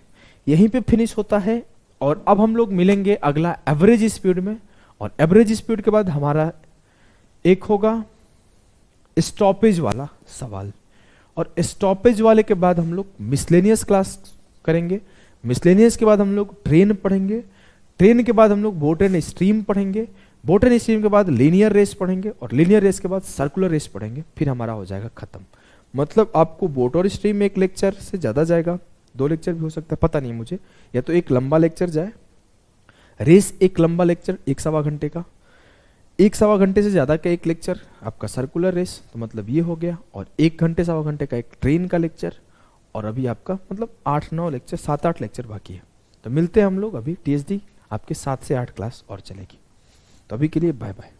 यहीं पे फिनिश होता है और अब हम लोग मिलेंगे अगला एवरेज स्पीड में। और एवरेज स्पीड के बाद हमारा एक होगा स्टॉपेज वाला सवाल, और स्टॉपेज वाले के बाद हम लोग मिसलेनियस क्लास करेंगे। मिसलेनियस के बाद हम लोग ट्रेन पढ़ेंगे, ट्रेन के बाद हम लोग बोट एंड स्ट्रीम पढ़ेंगे, बोट एंड स्ट्रीम के बाद लीनियर रेस पढ़ेंगे और लीनियर रेस के बाद सर्कुलर रेस पढ़ेंगे, फिर हमारा हो जाएगा खत्म। मतलब आपको बोट और स्ट्रीम में एक लेक्चर से ज्यादा जाएगा, 2 लेक्चर भी हो सकता है, पता नहीं मुझे, या तो एक लंबा लेक्चर जाए, रेस एक लंबा लेक्चर 1-1.25 घंटे का, 1-1.25 घंटे से ज्यादा का एक लेक्चर आपका सर्कुलर रेस, तो मतलब ये हो गया, और 1 घंटे 1.25 घंटे का एक ट्रेन का लेक्चर, और अभी आपका मतलब 8-9 लेक्चर, 7-8 लेक्चर बाकी है। तो मिलते हैं हम लोग, अभी टीएसडी आपके 7 से 8 क्लास और चलेगी। तो अभी के लिए बाय बाय।